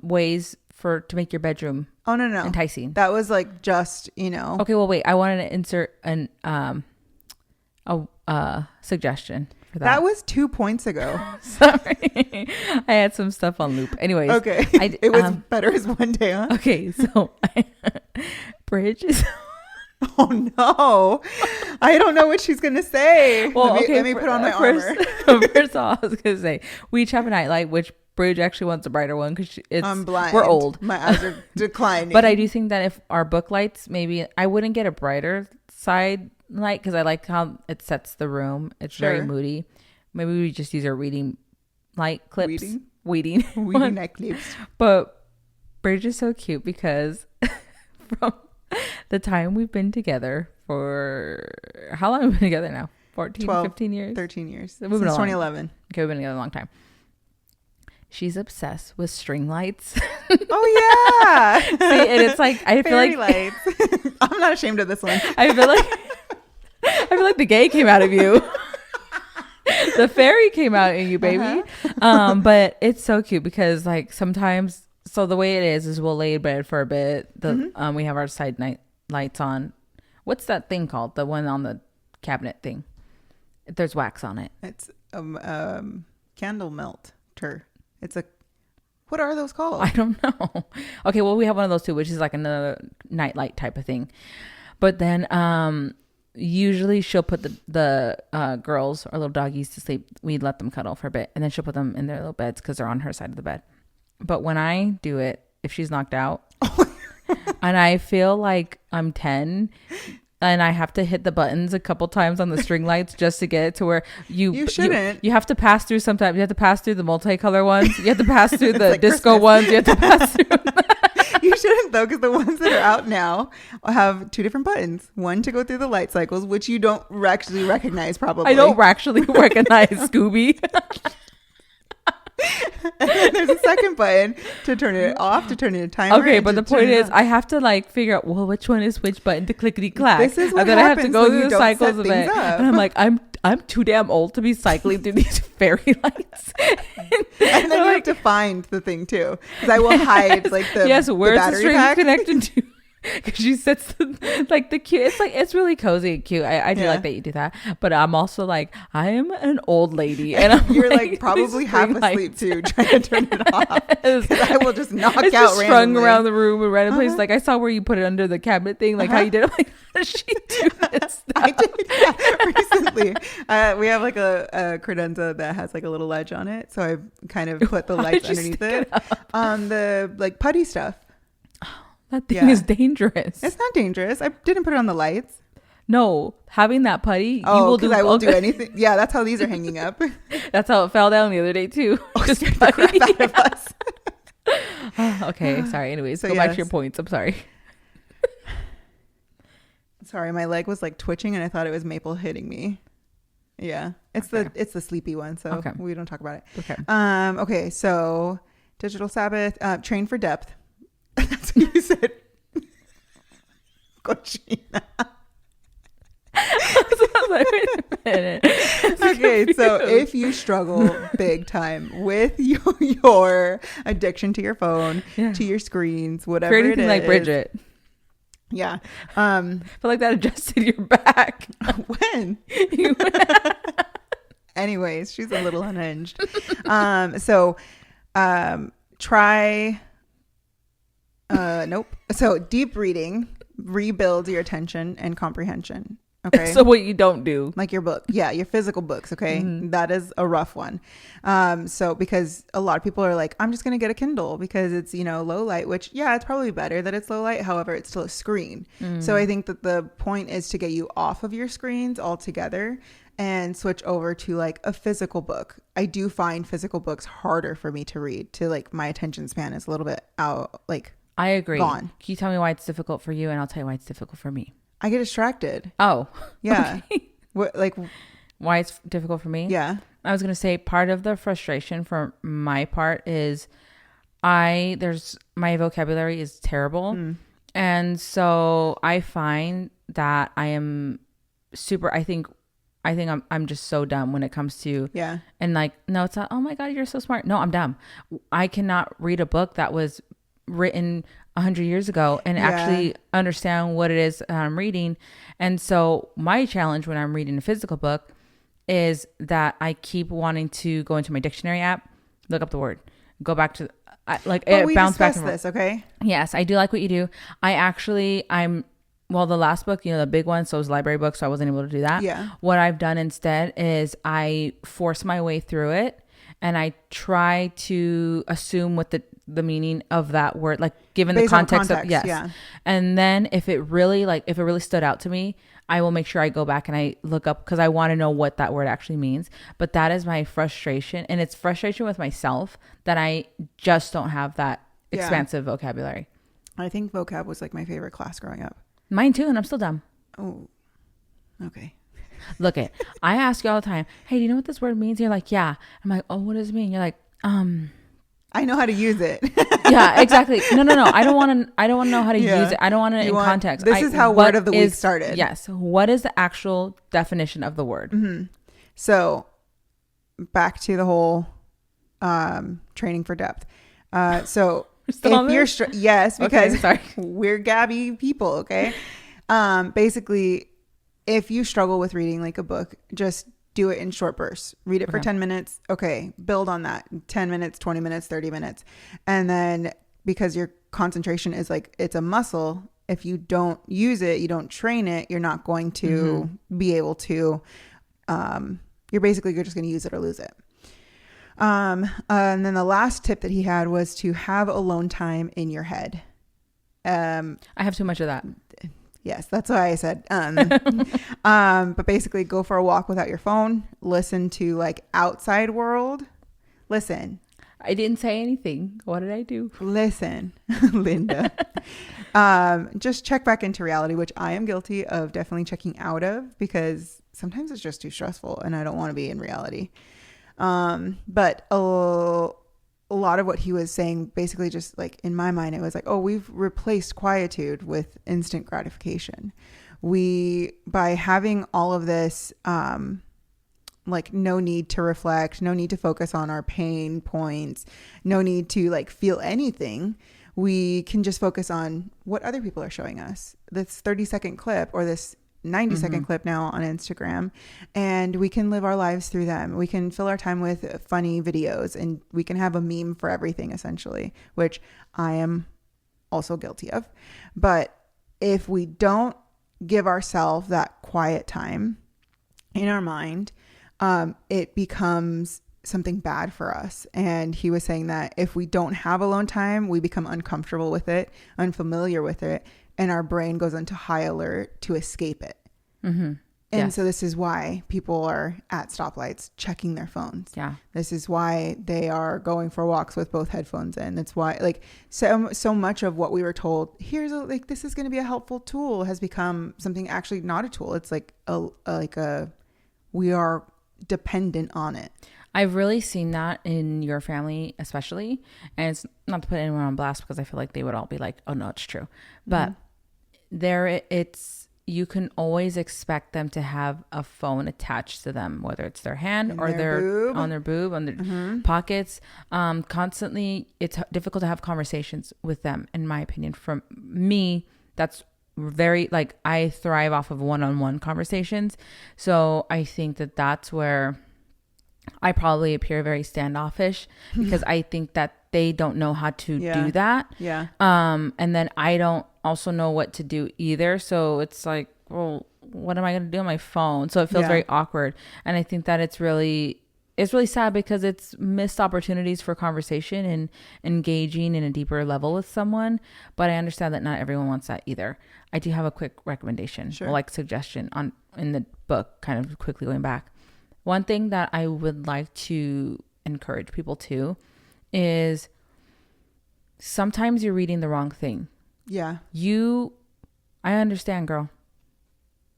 ways to make your bedroom. Oh, no, enticing. That was like just, you know. Okay. Well, wait. I wanted to insert a suggestion. That was 2 points ago. Sorry. I had some stuff on loop. Anyways. Okay. It was better as one day, huh? Okay. So Bridge is. Oh, no. I don't know what she's going to say. Well, let me put on my armor. First of all, I was going to say, we each have a nightlight, which Bridge actually wants a brighter one because I'm blind. We're old. My eyes are declining. But I do think that if our book lights, maybe I wouldn't get a brighter side light because I like how it sets the room. It's very moody. Maybe we just use our reading light clips. Weeding night clips. But Bridge is so cute because from the time we've been together for how long have we been together now? 14, 12, 15 years? 13 years. Since 2011. Okay, we've been together a long time. She's obsessed with string lights. Oh, yeah. See, and it's like, I feel Fairy like... lights. I'm not ashamed of this one. I feel like the gay came out of you. The fairy came out in you, baby. But it's so cute because like sometimes, so the way it is we'll lay in bed for a bit. We have our side night lights on. What's that thing called? The one on the cabinet thing. There's wax on it. It's candle melter. What are those called? I don't know. Okay, well, we have one of those too, which is like another nightlight type of thing. But then usually she'll put the girls or little doggies to sleep. We let them cuddle for a bit, and then she'll put them in their little beds because they're on her side of the bed. But when I do it, if she's knocked out, and I feel like I'm 10, and I have to hit the buttons a couple times on the string lights just to get it to where you shouldn't. You have to pass through sometimes. You have to pass through the multicolor ones. You have to pass through the like disco Christmas ones. You have to pass through. You shouldn't though, because the ones that are out now have 2 different buttons. One to go through the light cycles, which you don't actually recognize probably. I don't actually recognize Scooby. And then there's a second button to turn it off, to turn it into timer. Okay, but the point is, I have to like figure out, well, which one is which button to clickety clack. This is what and then happens I have to go through the cycles of it. Up. And I'm like, I'm too damn old to be cycling through these fairy lights. And then you have to find the thing too, because I will hide like the where's the string pack connected to? Because she sets the cute. It's really cozy and cute. I do like that you do that, but I'm also like, I am an old lady, and you're like probably half asleep too, trying to turn it off. Because I will just knock it's out just randomly. Strung around the room and random places. Like I saw where you put it under the cabinet thing, like how you did it. Like, how does she do this? I did that recently. We have like a credenza that has like a little ledge on it, so I kind of put the lights underneath it on the like putty stuff. That thing is dangerous. It's not dangerous. I didn't put it on the lights. No, having that putty, I will do anything. Yeah, that's how these are hanging up. That's how it fell down the other day too. Just the crap out of us. Okay, sorry. Anyways, go back to your points. I'm sorry. Sorry, my leg was like twitching, and I thought it was Maple hitting me. Yeah, it's the sleepy one, so we don't talk about it. Okay. Okay. So, digital Sabbath, train for depth. That's what you said. Cochina. I like, wait a minute. Okay, so if you struggle big time with your addiction to your phone, to your screens, whatever for anything it is, like Bridget. Yeah. I feel like that adjusted your back. When? Anyways, she's a little unhinged. Try nope. So deep reading rebuilds your attention and comprehension. Okay. So what you don't do, like your book, your physical books. Okay. Mm-hmm. That is a rough one. So because a lot of people are like, I'm just going to get a Kindle because it's, low light, which it's probably better that it's low light. However, it's still a screen. So I think that the point is to get you off of your screens altogether and switch over to like a physical book. I do find physical books harder for me to read, to like my attention span is a little bit out, like I agree. Gone. Can you tell me why it's difficult for you, and I'll tell you why it's difficult for me? I get distracted. Oh, yeah. Okay. What, like why it's difficult for me? Yeah. I was going to say part of the frustration for my part is my vocabulary is terrible. And so I find that I am I think I'm just so dumb when it comes to, and like, no, it's not, oh my God, you're so smart. No, I'm dumb. I cannot read a book that was written 100 years ago and actually understand what it is I'm reading. And so my challenge when I'm reading a physical book is that I keep wanting to go into my dictionary app, look up the word, go back to bounce back and this, okay? Yes, I do like what you do. The last book, the big one, so it was a library book, so I wasn't able to do that. Yeah. What I've done instead is I force my way through it and I try to assume what the meaning of that word, like given the context of, yes. Yeah. And then if it really stood out to me, I will make sure I go back and I look up because I want to know what that word actually means. But that is my frustration. And it's frustration with myself that I just don't have that expansive vocabulary. I think vocab was like my favorite class growing up. Mine too. And I'm still dumb. Oh, okay. Look I ask you all the time, hey, do you know what this word means? You're like, yeah. I'm like, oh, what does it mean? You're like, I know how to use it. Yeah, exactly. No. I don't want to know how to use it. I don't want it in context. This is how word of the week started. Yes. What is the actual definition of the word? Mm-hmm. So back to the whole training for depth. So if you're yes, because we're Gabby people. Okay. Basically, if you struggle with reading like a book, just do it in short bursts. Read it for 10 minutes. Okay. Build on that. 10 minutes, 20 minutes, 30 minutes. And then because your concentration is like, it's a muscle. If you don't use it, you don't train it, you're not going to be able to, you're just going to use it or lose it. And then the last tip that he had was to have alone time in your head. I have too much of that. Yes, that's why I said, but basically go for a walk without your phone, listen to like outside world. Listen. I didn't say anything. What did I do? Listen, Linda. Just check back into reality, which I am guilty of definitely checking out of because sometimes it's just too stressful and I don't want to be in reality. But a lot of what he was saying, basically just like in my mind, it was like, oh, we've replaced quietude with instant gratification. By having all of this, like no need to reflect, no need to focus on our pain points, no need to like feel anything. We can just focus on what other people are showing us. This 30-second clip or this 90-second clip now on Instagram, and we can live our lives through them. We can fill our time with funny videos and we can have a meme for everything essentially, which I am also guilty of. But if we don't give ourselves that quiet time in our mind, it becomes something bad for us. And he was saying that if we don't have alone time, we become uncomfortable with it, unfamiliar with it, and our brain goes into high alert to escape it. And so this is why people are at stoplights checking their phones. Yeah. This is why they are going for walks with both headphones in. That's why like so much of what we were told, this is going to be a helpful tool has become something actually not a tool. It's like we are dependent on it. I've really seen that in your family, especially, and it's not to put anyone on blast because I feel like they would all be like, oh no, it's true. But you can always expect them to have a phone attached to them, whether it's their hand or their on their boob, on their pockets. Constantly, it's difficult to have conversations with them, in my opinion. From me, that's very, like, I thrive off of one-on-one conversations. So I think that that's where I probably appear very standoffish because I think that they don't know how to do that. Yeah. And then I don't also know what to do either. So it's like, well, what am I going to do on my phone? So it feels very awkward. And I think that it's really sad because it's missed opportunities for conversation and engaging in a deeper level with someone. But I understand that not everyone wants that either. I do have a quick recommendation, like suggestion in the book, kind of quickly going back. One thing that I would like to encourage people to is sometimes you're reading the wrong thing. Yeah. I understand, girl.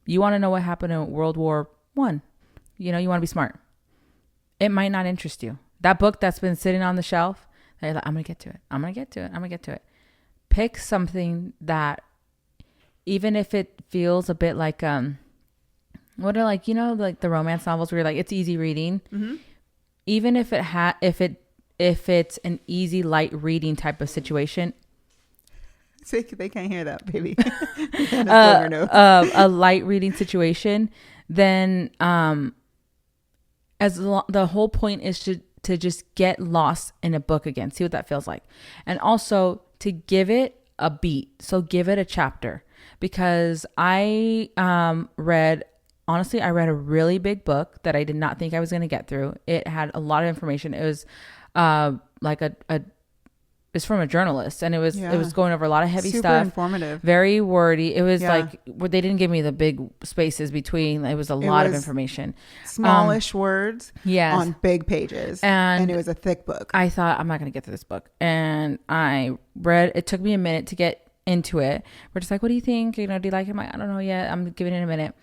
You want to know what happened in World War I. You know, you want to be smart. It might not interest you. That book that's been sitting on the shelf, you're like, I'm going to get to it. I'm going to get to it. I'm going to get to it. Pick something that, even if it feels a bit like, what are, like, you know, like the romance novels where you're like, it's easy reading. Mm-hmm. Even if if it's an easy, light reading type of situation. So they can't hear that, baby. A light reading situation, then the whole point is to just get lost in a book again, see what that feels like. And also to give it a beat. So give it a chapter, because I read a really big book that I did not think I was going to get through. It had a lot of information. It was like it's from a journalist, and it was going over a lot of heavy stuff. Super informative. Very wordy. It was like, they didn't give me the big spaces between. It was a lot of information. Smallish words on big pages. And it was a thick book. I thought, I'm not going to get through this book. And I read, it took me a minute to get into it. We're just like, what do you think? You know, do you like it? I don't know yet. I'm giving it a minute.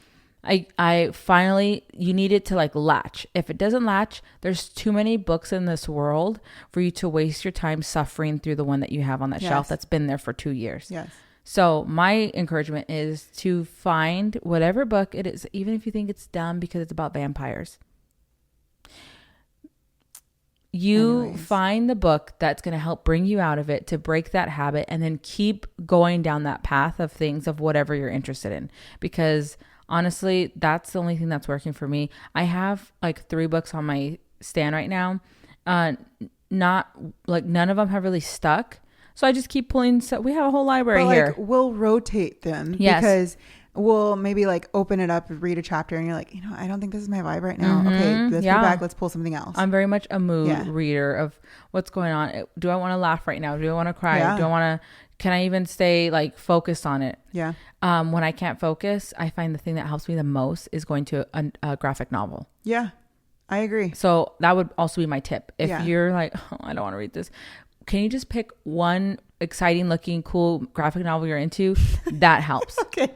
I finally, you need it to like latch. If it doesn't latch, there's too many books in this world for you to waste your time suffering through the one that you have on that shelf that's been there for 2 years. Yes. So my encouragement is to find whatever book it is, even if you think it's dumb because it's about vampires. Find the book that's going to help bring you out of it, to break that habit, and then keep going down that path of things, of whatever you're interested in. Because honestly, that's the only thing that's working for me. I have like 3 books on my stand right now. Not like, none of them have really stuck. So I just keep pulling. So we have a whole library here. We'll rotate them because we'll maybe like open it up and read a chapter, and you're like, I don't think this is my vibe right now. Okay, let's go back. Let's pull something else. I'm very much a mood reader of what's going on. Do I want to laugh right now? Do I want to cry? Do I want to? Can I even stay like focused on it? Yeah. When I can't focus, I find the thing that helps me the most is going to a graphic novel. Yeah, I agree. So that would also be my tip. If you're like, I don't want to read this, can you just pick one exciting looking, cool graphic novel you're into? That helps. Okay.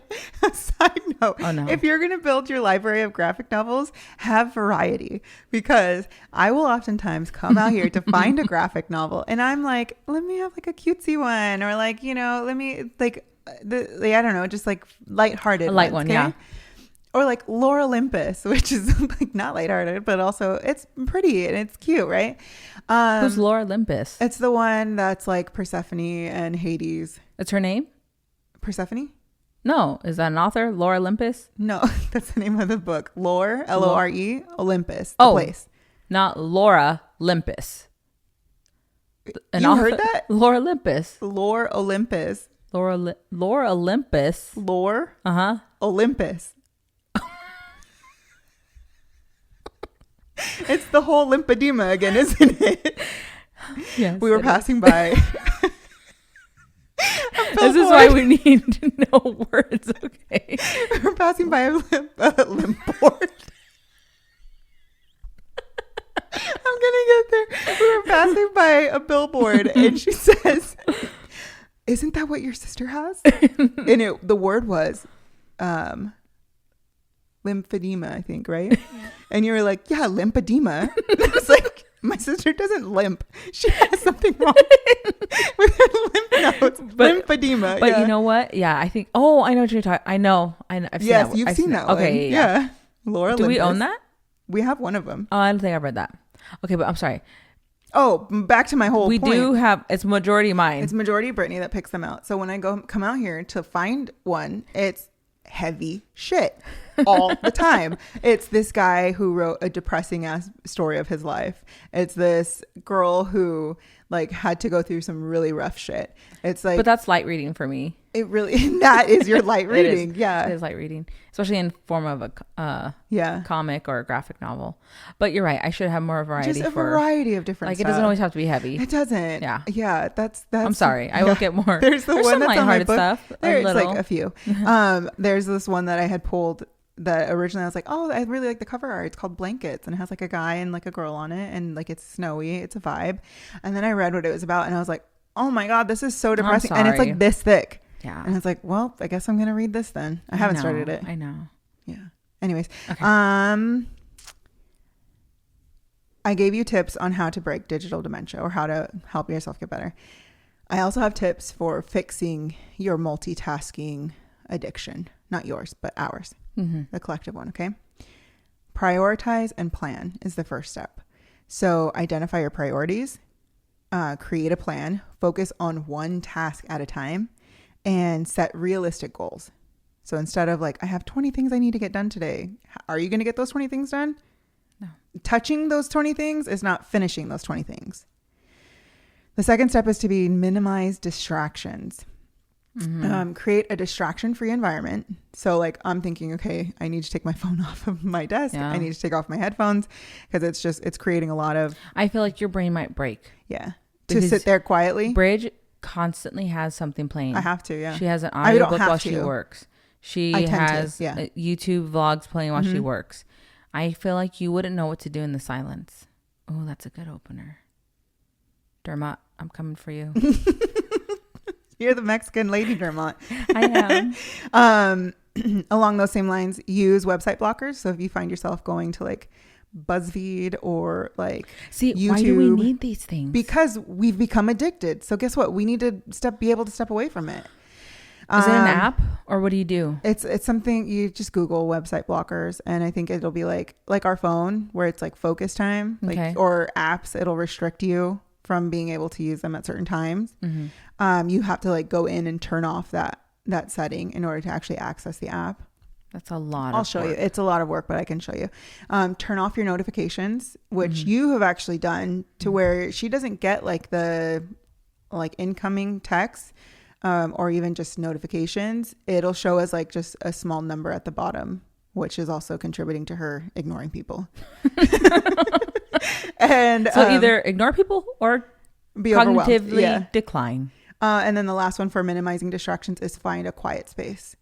Side note. Oh, no. If you're going to build your library of graphic novels, have variety, because I will oftentimes come out here to find a graphic novel, and I'm like, let me have like a cutesy one, or like, let me like, I don't know, just like lighthearted. A light one, okay? Yeah. Or like Lore Olympus, which is like not lighthearted, but also it's pretty and it's cute, right? Who's Lore Olympus? It's the one that's like Persephone and Hades. That's her name? Persephone? No. Is that an author? Lore Olympus? No, that's the name of the book. Lore, Lore, Olympus, the place. Not Laura Olympus. You heard that? Lore Olympus. Lore Olympus. Lore Olympus. Lore? Uh-huh. Olympus. It's the whole lymphedema again, isn't it? Yes. We were passing by. This is why we need to know words, okay? We were passing by a limp board. I'm gonna get there. We were passing by a billboard, and she says, "Isn't that what your sister has?" And the word was lymphedema, I think, right? And you were like, yeah, lymphedema. And I was like, My sister doesn't limp. She has something wrong with her lymph nodes. Lymphedema. But you know what? Yeah, I think. Oh, I know what you're talking. I know. I've seen that. You've seen that one. Okay. Yeah. Laura. Do we own that? We have one of them. Oh, I don't think I've read that. Okay, but I'm sorry. Oh, back to my whole point. We do have. It's majority mine. It's majority Brittany that picks them out. So when I come out here to find one, it's heavy shit all the time. It's this guy who wrote a depressing ass story of his life. It's this girl who like had to go through some really rough shit. It's like, but that's light reading for me. It really, that is your light reading. Yeah. It is light reading, especially in form of a comic or a graphic novel. But you're right. I should have more variety. Just a variety of different stuff. It doesn't always have to be heavy. It doesn't. Yeah. Yeah. That's I'm sorry. I will get more. There's one some that's on my book. Stuff. There's like a few. There's this one that I had pulled that originally I was like, oh, I really like the cover art. It's called Blankets and it has like a guy and like a girl on it and like it's snowy. It's a vibe. And then I read what it was about and I was like, oh my God, this is so depressing. And it's like this thick. Yeah. And it's like, well, I guess I'm going to read this then. I haven't started it. I know. Yeah. Anyways. Okay. I gave you tips on how to break digital dementia or how to help yourself get better. I also have tips for fixing your multitasking addiction. Not yours, but ours. Mm-hmm. The collective one. Okay. Prioritize and plan is the first step. So identify your priorities, create a plan, focus on one task at a time, and set realistic goals. So instead of like, I have 20 things I need to get done today. Are you going to get those 20 things done? No. Touching those 20 things is not finishing those 20 things. The second step is to minimize distractions. Mm-hmm. Create a distraction-free environment. So like I'm thinking, okay, I need to take my phone off of my desk. Yeah. I need to take off my headphones because it's creating a lot of... I feel like your brain might break. Yeah. To sit there quietly. Bridge constantly has something playing. I have to, yeah. She has an audiobook while she works. She has YouTube vlogs playing while she works. I feel like you wouldn't know what to do in the silence. Oh, that's a good opener. Dermot, I'm coming for you. You're the Mexican lady Dermot. I am. Along those same lines, use website blockers. So if you find yourself going to like BuzzFeed or like YouTube, why do we need these things? Because we've become addicted. So guess what? We need to be able to step away from it. Is it an app or what do you do? It's something you just Google website blockers and I think it'll be like our phone where it's like focus time, or apps. It'll restrict you from being able to use them at certain times. Mm-hmm. You have to like go in and turn off that setting in order to actually access the app. That's a lot. I'll show you. It's a lot of work, but I can show you. Turn off your notifications, which you have actually done to where she doesn't get like the like incoming texts or even just notifications. It'll show as like just a small number at the bottom, which is also contributing to her ignoring people. And so either ignore people or be cognitively decline. And then the last one for minimizing distractions is find a quiet space.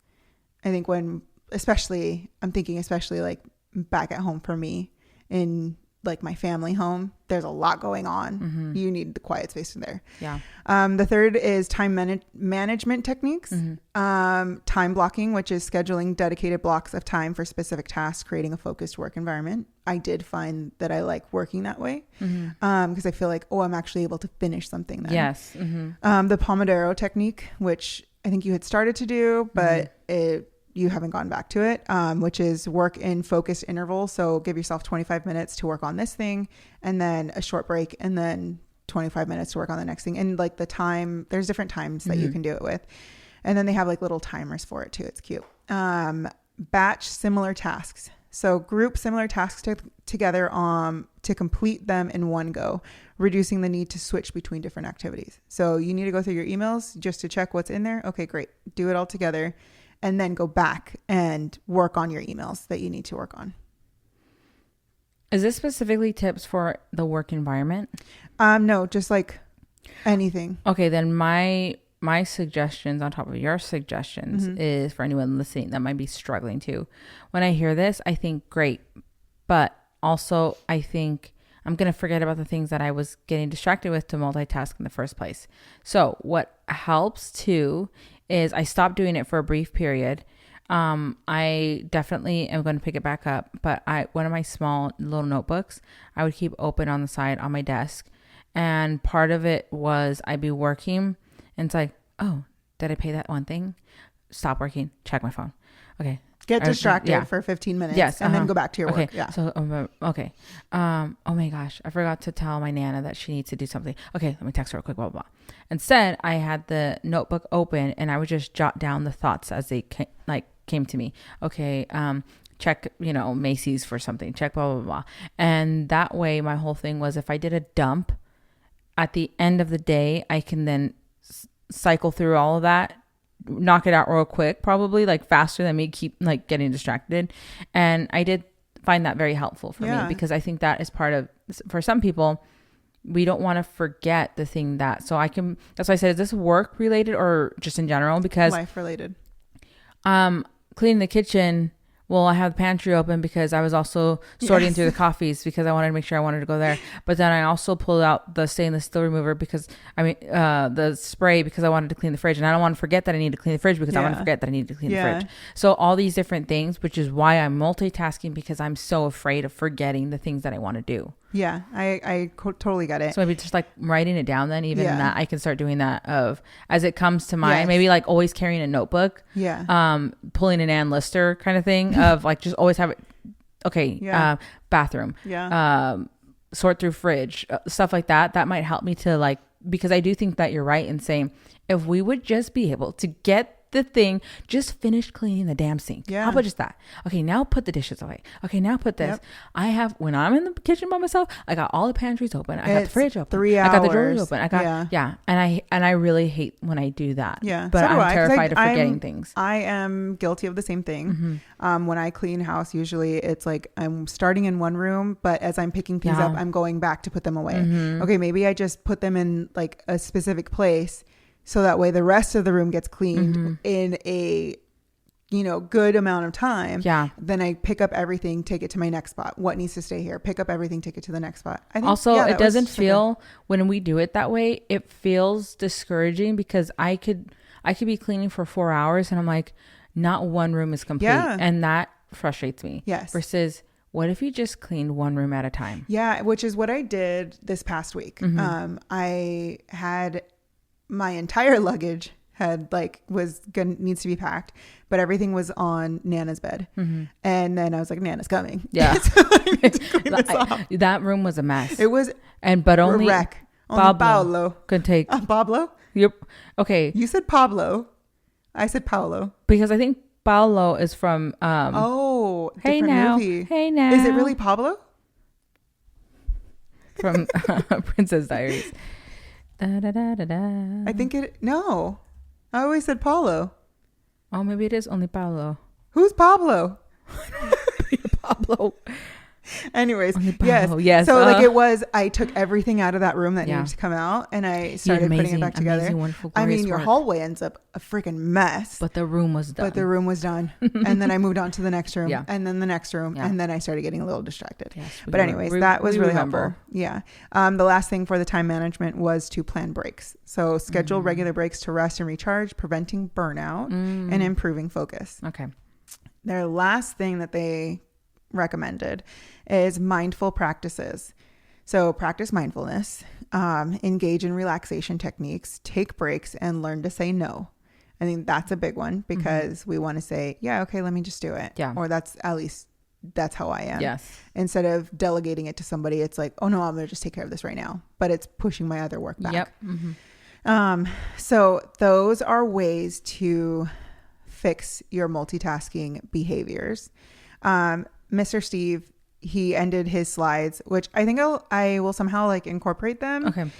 I think I'm thinking especially like back at home for me in like my family home, there's a lot going on. Mm-hmm. You need the quiet space in there. Yeah. The third is time management techniques. Mm-hmm. Time blocking, which is scheduling dedicated blocks of time for specific tasks, creating a focused work environment. I did find that I like working that way because I feel like, I'm actually able to finish something then. Yes. Mm-hmm. The Pomodoro technique, which I think you had started to do, but you haven't gone back to it, which is work in focused intervals. So give yourself 25 minutes to work on this thing and then a short break and then 25 minutes to work on the next thing. And like the time, there's different times that you can do it with. And then they have like little timers for it too. It's cute. Batch similar tasks. So group similar tasks together to complete them in one go, reducing the need to switch between different activities. So you need to go through your emails just to check what's in there. Okay, great. Do it all together. And then go back and work on your emails that you need to work on. Is this specifically tips for the work environment? No, just like anything. Okay, then my suggestions on top of your suggestions is for anyone listening that might be struggling too. When I hear this, I think great. But also I think I'm going to forget about the things that I was getting distracted with to multitask in the first place. So what helps too is I stopped doing it for a brief period. I definitely am going to pick it back up, but one of my small little notebooks, I would keep open on the side on my desk. And part of it was I'd be working and it's like, oh, did I pay that one thing? Stop working, check my phone. Okay. Get distracted for 15 minutes. Yes, and then go back to your work. Okay. Yeah. So, okay. Oh my gosh, I forgot to tell my Nana that she needs to do something. Okay, let me text her real quick, blah, blah, blah. Instead, I had the notebook open and I would just jot down the thoughts as they came to me. Okay, check, Macy's for something, check blah, blah, blah. And that way, my whole thing was if I did a dump, at the end of the day, I can then cycle through all of that, knock it out real quick, probably faster than me keep getting distracted. And I did find that very helpful for me, because I think that is part of, for some people, we don't want to forget the thing that's why I said, is this work related or just in general? Because life related. Cleaning the kitchen, well, I have the pantry open because I was also sorting through the coffees because I wanted to make sure I wanted to go there. But then I also pulled out the stainless steel remover because the spray, because I wanted to clean the fridge, and I don't want to forget that I need to clean the fridge because I want to forget that I need to clean the fridge. So all these different things, which is why I'm multitasking, because I'm so afraid of forgetting the things that I want to do. Yeah, I totally get it. So maybe just writing it down, then even in that I can start doing that as it comes to mind. Maybe always carrying a notebook. Yeah. Pulling an Ann Lister kind of thing of just always have it. Okay. Yeah. Bathroom. Yeah. Sort through fridge, stuff like that. That might help me to because I do think that you're right in saying if we would just be able to get the thing, just finish cleaning the damn sink. Yeah. How about just that? Okay, now put the dishes away. Okay, now put this. Yep. When I'm in the kitchen by myself, I got all the pantries open. I got the fridge open. 3 hours. I got the drawers open. I got And I really hate when I do that. Yeah. But I'm terrified of forgetting things. I am guilty of the same thing. Mm-hmm. When I clean house, usually it's I'm starting in one room, but as I'm picking things up, I'm going back to put them away. Mm-hmm. Okay, maybe I just put them in a specific place, so that way the rest of the room gets cleaned in a, good amount of time. Yeah. Then I pick up everything, take it to my next spot. What needs to stay here? Pick up everything, take it to the next spot. I think, also, it doesn't feel, when we do it that way, it feels discouraging because I could be cleaning for 4 hours and I'm like, not one room is complete. Yeah. And that frustrates me. Yes. Versus, what if you just cleaned one room at a time? Yeah. Which is what I did this past week. Mm-hmm. I had... my entire luggage needs to be packed, but everything was on Nana's bed. Mm-hmm. And then I was like, Nana's coming. Yeah. So that room was a mess. It was. But only a wreck. Only Paolo could take. Pablo? Yep. Okay. You said Pablo. I said Paolo. Because I think Paolo is from. Hey now. Movie. Hey now. Is it really Pablo? From Princess Diaries. Da, da, da, da, da. I think no. I always said Paulo. Oh, maybe it is only Paulo. Who's Pablo? Pablo. Anyways, yes. So I took everything out of that room that needed to come out, and I started putting it back together. Your hallway ends up a freaking mess. But the room was done. And then I moved on to the next room, and then the next room, and then I started getting a little distracted. Yes, but anyways, that was really helpful. Yeah. The last thing for the time management was to plan breaks. So schedule regular breaks to rest and recharge, preventing burnout and improving focus. Okay. Their last thing that they recommended is mindful practices. So practice mindfulness, engage in relaxation techniques, take breaks, and learn to say no. I think that's a big one because we want to say, yeah, okay, let me just do it. Yeah. Or that's how I am. Yes. Instead of delegating it to somebody, it's like, oh no, I'm going to just take care of this right now. But it's pushing my other work back. Yep. Mm-hmm. So those are ways to fix your multitasking behaviors. Mr. Steve, he ended his slides, which I think I will somehow incorporate them. Okay.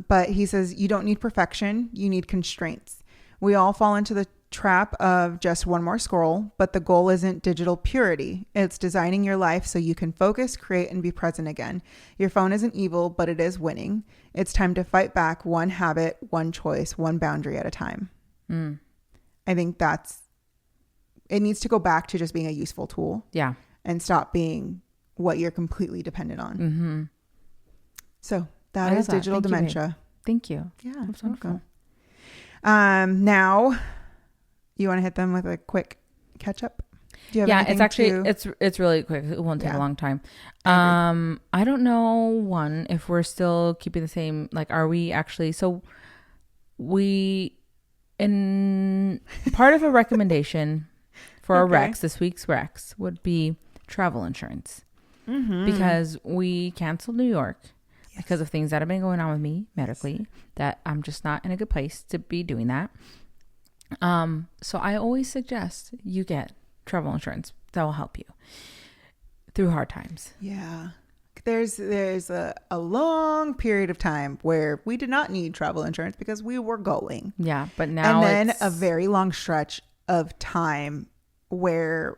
But he says, you don't need perfection. You need constraints. We all fall into the trap of just one more scroll, but the goal isn't digital purity. It's designing your life so you can focus, create, and be present again. Your phone isn't evil, but it is winning. It's time to fight back one habit, one choice, one boundary at a time. I think it needs to go back to just being a useful tool. Yeah. And stop being what you're completely dependent on. Mm-hmm. So that is digital dementia. Thank you. Yeah. That's wonderful. Now you want to hit them with a quick catch up? Do you have it's actually it's really quick. It won't take a long time. I don't know if we're still keeping the same, like, are we actually, so we, in part of a recommendation for our Rex, this week's Rex would be travel insurance, because we canceled New York because of things that have been going on with me medically, that I'm just not in a good place to be doing that. So I always suggest you get travel insurance that will help you through hard times. Yeah. There's a long period of time where we did not need travel insurance because we were going. Yeah, but now and then a very long stretch of time where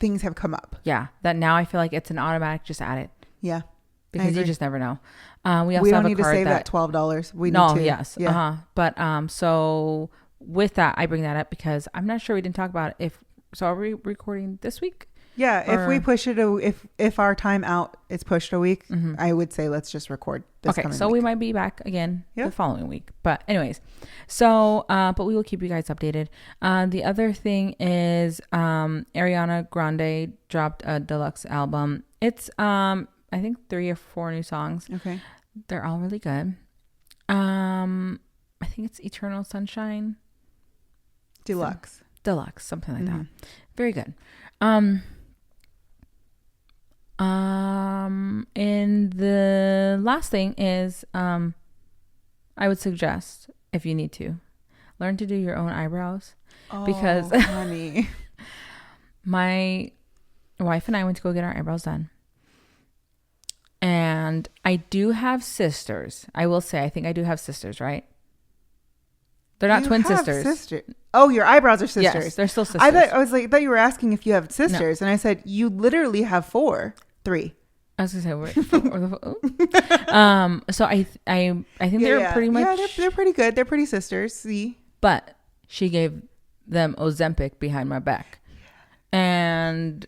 things have come up. Yeah, that now I feel like it's an automatic, just add it. Yeah. Because you just never know. We don't need to save that $12. We need to. Yes. Yeah. But so with that, I bring that up because I'm not sure we didn't talk about it. So are we recording this week? Yeah, if we push it, if our time out is pushed a week, I would say let's just record this coming week. We might be back again the following week. But anyways, so, but we will keep you guys updated. The other thing is Ariana Grande dropped a deluxe album. It's, I think 3 or 4 new songs. Okay. They're all really good. I think it's Eternal Sunshine. Deluxe, something like that. Very good. And the last thing is, I would suggest, if you need to, learn to do your own eyebrows. Because honey, my wife and I went to go get our eyebrows done. And I do have sisters. I will say, I think I do have sisters, right? They're not twin sisters. Oh, your eyebrows are sisters. Yes, they're still sisters. I thought you were asking if you have sisters, and I said you literally have 3. I was gonna say, so I think they're pretty much. Yeah, they're pretty good. They're pretty sisters. See, but she gave them Ozempic behind my back, and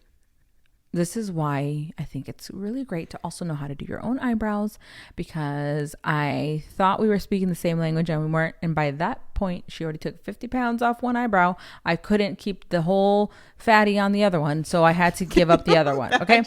this is why I think it's really great to also know how to do your own eyebrows, because I thought we were speaking the same language and we weren't. And by that point, she already took 50 pounds off one eyebrow. I couldn't keep the whole fatty on the other one, so I had to give up the other one. Okay.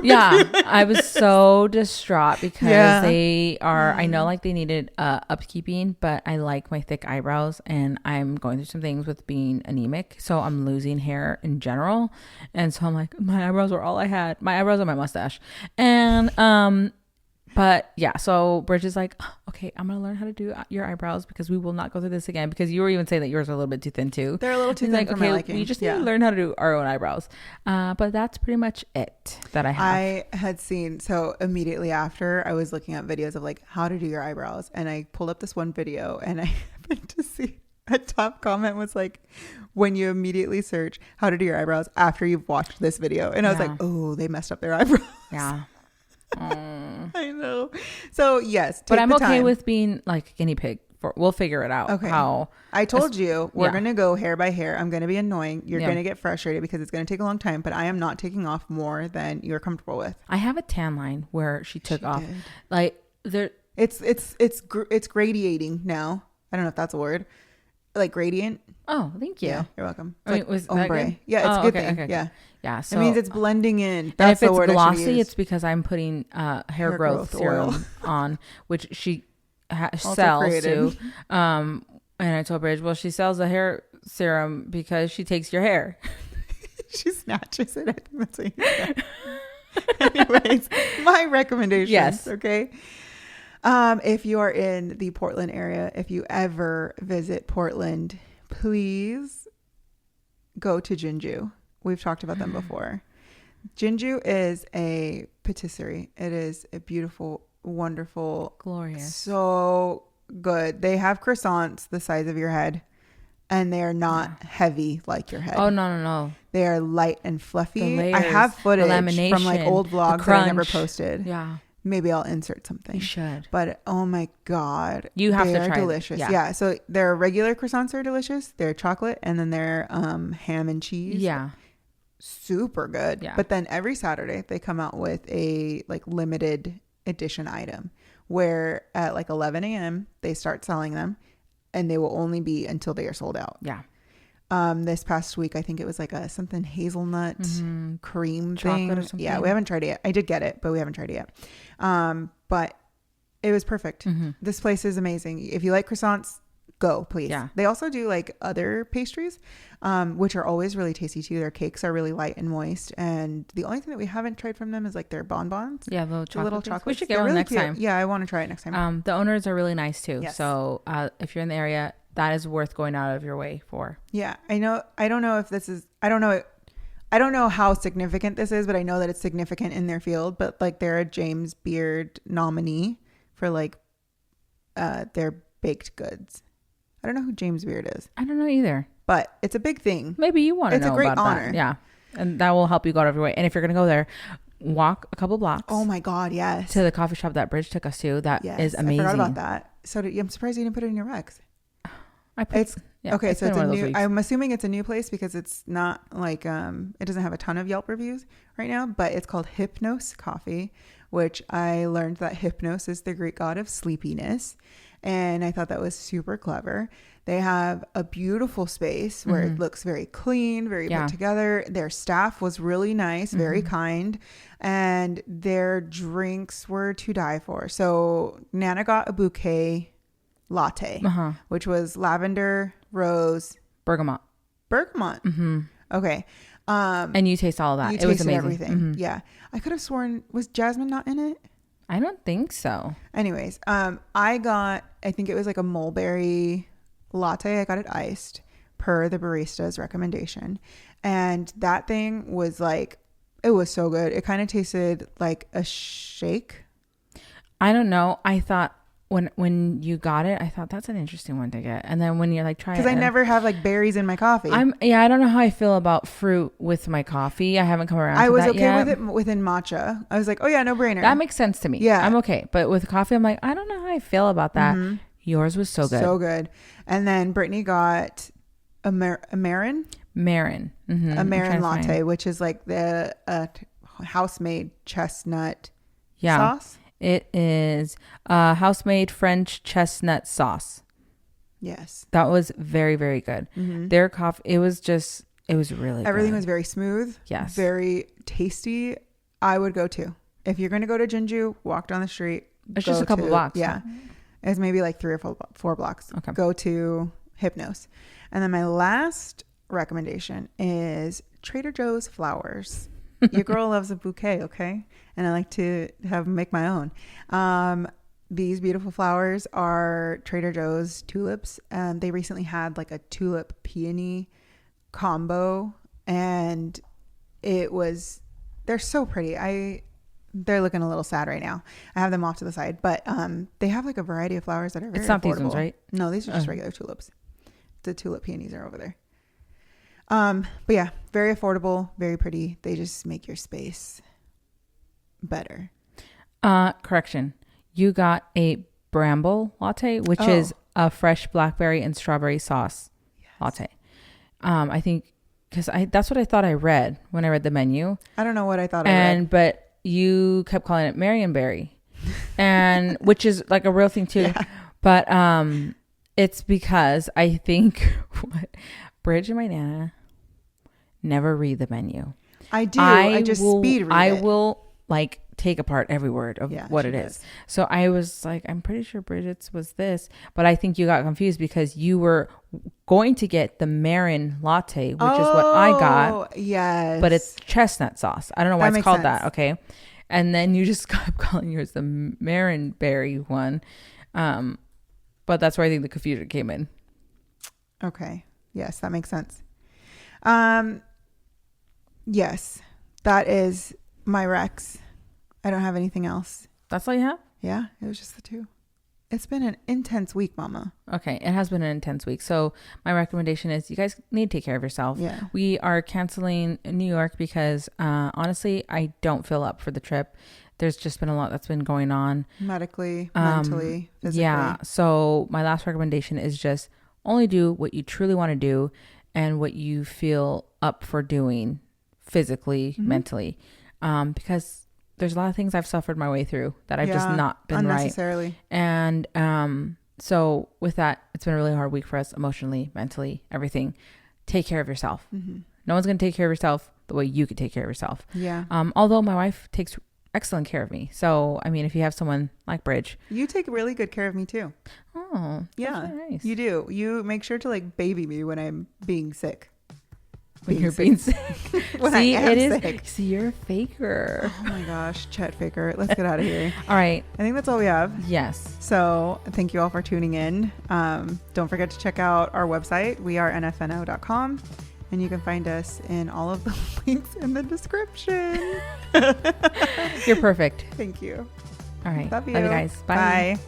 Yeah. I was so distraught because they are, I know like they needed upkeeping, but I like my thick eyebrows and I'm going through some things with being anemic. So I'm losing hair in general. And so I'm like, my eyebrows were all I had. My eyebrows and my mustache. And, but yeah, so Bridge is like, okay, I'm going to learn how to do your eyebrows because we will not go through this again, because you were even saying that yours are a little bit too thin too. They're a little too thin like, for okay, my liking. we just need to learn how to do our own eyebrows. But that's pretty much it that I have. I had seen, so immediately after I was looking at videos of like how to do your eyebrows, and I pulled up this one video and I happened to see a top comment was like, when you immediately search how to do your eyebrows after you've watched this video. And I was like, oh, they messed up their eyebrows. Yeah. I know. So yes, but I'm okay with being like a guinea pig. We'll figure it out. Okay. How I told you we're going to go hair by hair. I'm going to be annoying. You're going to get frustrated because it's going to take a long time, but I am not taking off more than you're comfortable with. I have a tan line where she took off. Did. Like there, it's gradiating now. I don't know if that's a word. Like gradient. Oh, thank you. Yeah, you're welcome. I mean, was ombre. That good? Yeah, it's a good thing. Okay. Yeah. Yeah. So it means it's blending in. That's and if the word it's I should glossy, use. it's because I'm putting hair growth serum on, which she sells too. And I told Bridge, well, she sells a hair serum because she takes your hair. She snatches it. I think that's what you said. Anyways, my recommendations. Yes. Okay. If you are in the Portland area, if you ever visit Portland, please go to Jinju. We've talked about them before. Jinju is a patisserie. It is a beautiful, wonderful, glorious, so good. They have croissants the size of your head, and they are not heavy like your head. Oh, no. They are light and fluffy. Layers, I have footage lamination, from like old vlogs that I never posted. Yeah. Maybe I'll insert something. You should. But oh my God. You have to try. They're delicious. Yeah. So their regular croissants are delicious. They're chocolate, and then they're ham and cheese. Yeah. Super good. Yeah. But then every Saturday they come out with a like limited edition item where at like 11 a.m. they start selling them, and they will only be until they are sold out. Yeah. This past week. I think it was like a something hazelnut cream chocolate thing. or something. Yeah, we haven't tried it yet. I did get it, but we haven't tried it yet. But it was perfect. This place is amazing. If you like croissants, go, please. Yeah. They also do like other pastries, which are always really tasty too. Their cakes are really light and moist. And the only thing that we haven't tried from them is like their bonbons. Yeah, the little chocolate. We should get They're one really next cute. time. Yeah, I want to try it next time. The owners are really nice too. Yes. So if you're in the area, that is worth going out of your way for. Yeah, I know. I don't know if this is, I don't know how significant this is, but I know that it's significant in their field. But like they're a James Beard nominee for like their baked goods. I don't know who James Beard is. I don't know either. But it's a big thing. Maybe you want to know about that. It's a great honor. Yeah. And that will help you go out of your way. And if you're going to go there, walk a couple blocks. Oh my God, yes. To the coffee shop that Bridge took us to. That is amazing. I forgot about that. So I'm surprised you didn't put it in your recs. Okay, so it's a new, I'm assuming it's a new place because it's not like, it doesn't have a ton of Yelp reviews right now, but it's called Hypnos Coffee, which I learned that Hypnos is the Greek god of sleepiness. And I thought that was super clever. They have a beautiful space where it looks very clean, very put together. Their staff was really nice, very kind, and their drinks were to die for. So Nana got a bouquet latte, which was lavender, rose, bergamot. Okay. And you taste all of that. It was amazing. Everything. Yeah. I could have sworn, was jasmine not in it? I don't think so. Anyways, I think it was like a mulberry latte. I got it iced per the barista's recommendation. And that thing was like, it was so good. It kind of tasted like a shake. I don't know. I thought when you got it, I thought that's an interesting one to get. And then when you're like trying, because I never have like berries in my coffee. I don't know how I feel about fruit with my coffee. I haven't come around. I was okay with it within matcha. I was like, oh yeah, no brainer. That makes sense to me. Yeah, I'm okay. But with coffee, I'm like, I don't know how I feel about that. Yours was so good, so good. And then Brittany got a Marin latte, which is like the house-made chestnut sauce. It is house-made French chestnut sauce. Yes. That was very, very good. Their coffee, it was really Everything good. was very smooth. Yes. Very tasty. I would go to. If you're going to go to Jinju, walk down the street. It's just a couple blocks. Yeah. It's maybe like 3 or 4 blocks. Okay. Go to Hypnos. And then my last recommendation is Trader Joe's flowers. Your girl loves a bouquet, okay? And I like to make my own. These beautiful flowers are Trader Joe's tulips. They recently had like a tulip peony combo, and they're so pretty. They're looking a little sad right now. I have them off to the side, but they have like a variety of flowers that are very It's not affordable. These ones, right? No, these are just regular tulips. The tulip peonies are over there. But yeah, very affordable, very pretty. They just make your space better. Correction. You got a bramble latte, which is a fresh blackberry and strawberry sauce latte. I think because that's what I thought I read when I read the menu. I don't know what I thought I read. But you kept calling it Marionberry, and which is like a real thing too. Yeah. But it's because I think Bridge and my Nana never read the menu. I do. I just speed read it. I will like take apart every word of what it is. So I was like, I'm pretty sure Bridget's was this, but I think you got confused because you were going to get the Marin latte, which is what I got. Yes. But it's chestnut sauce. I don't know why it's called that. Okay. And then you just kept calling yours the Marin berry one. But that's where I think the confusion came in. Okay. Yes, that makes sense. Yes, that is my Rex. I don't have anything else. That's all you have? Yeah, it was just the 2. It's been an intense week, Mama. Okay, it has been an intense week. So my recommendation is you guys need to take care of yourself. Yeah. We are canceling New York because honestly, I don't feel up for the trip. There's just been a lot that's been going on. Medically, mentally, physically. Yeah. So my last recommendation is just only do what you truly want to do and what you feel up for doing physically, mentally. Because there's a lot of things I've suffered my way through that I've just not been unnecessarily. Right. And so with that, it's been a really hard week for us emotionally, mentally, everything. take care of yourself. Mm-hmm. No one's going to take care of yourself the way you could take care of yourself. Yeah. Although my wife takes excellent care of me. So, I mean, if you have someone like Bridge. You take really good care of me too. Oh, yeah. Nice. You do. You make sure to like baby me when I'm being sick. When you're being sick. When See, I am it is. Sick. See, you're a faker. Oh my gosh, Chet Faker. Let's get out of here. All right. I think that's all we have. Yes. So thank you all for tuning in. Don't forget to check out our website. We are nfno.com. And you can find us in all of the links in the description. You're perfect. Thank you. All right. Love you Love you guys. Bye. Bye.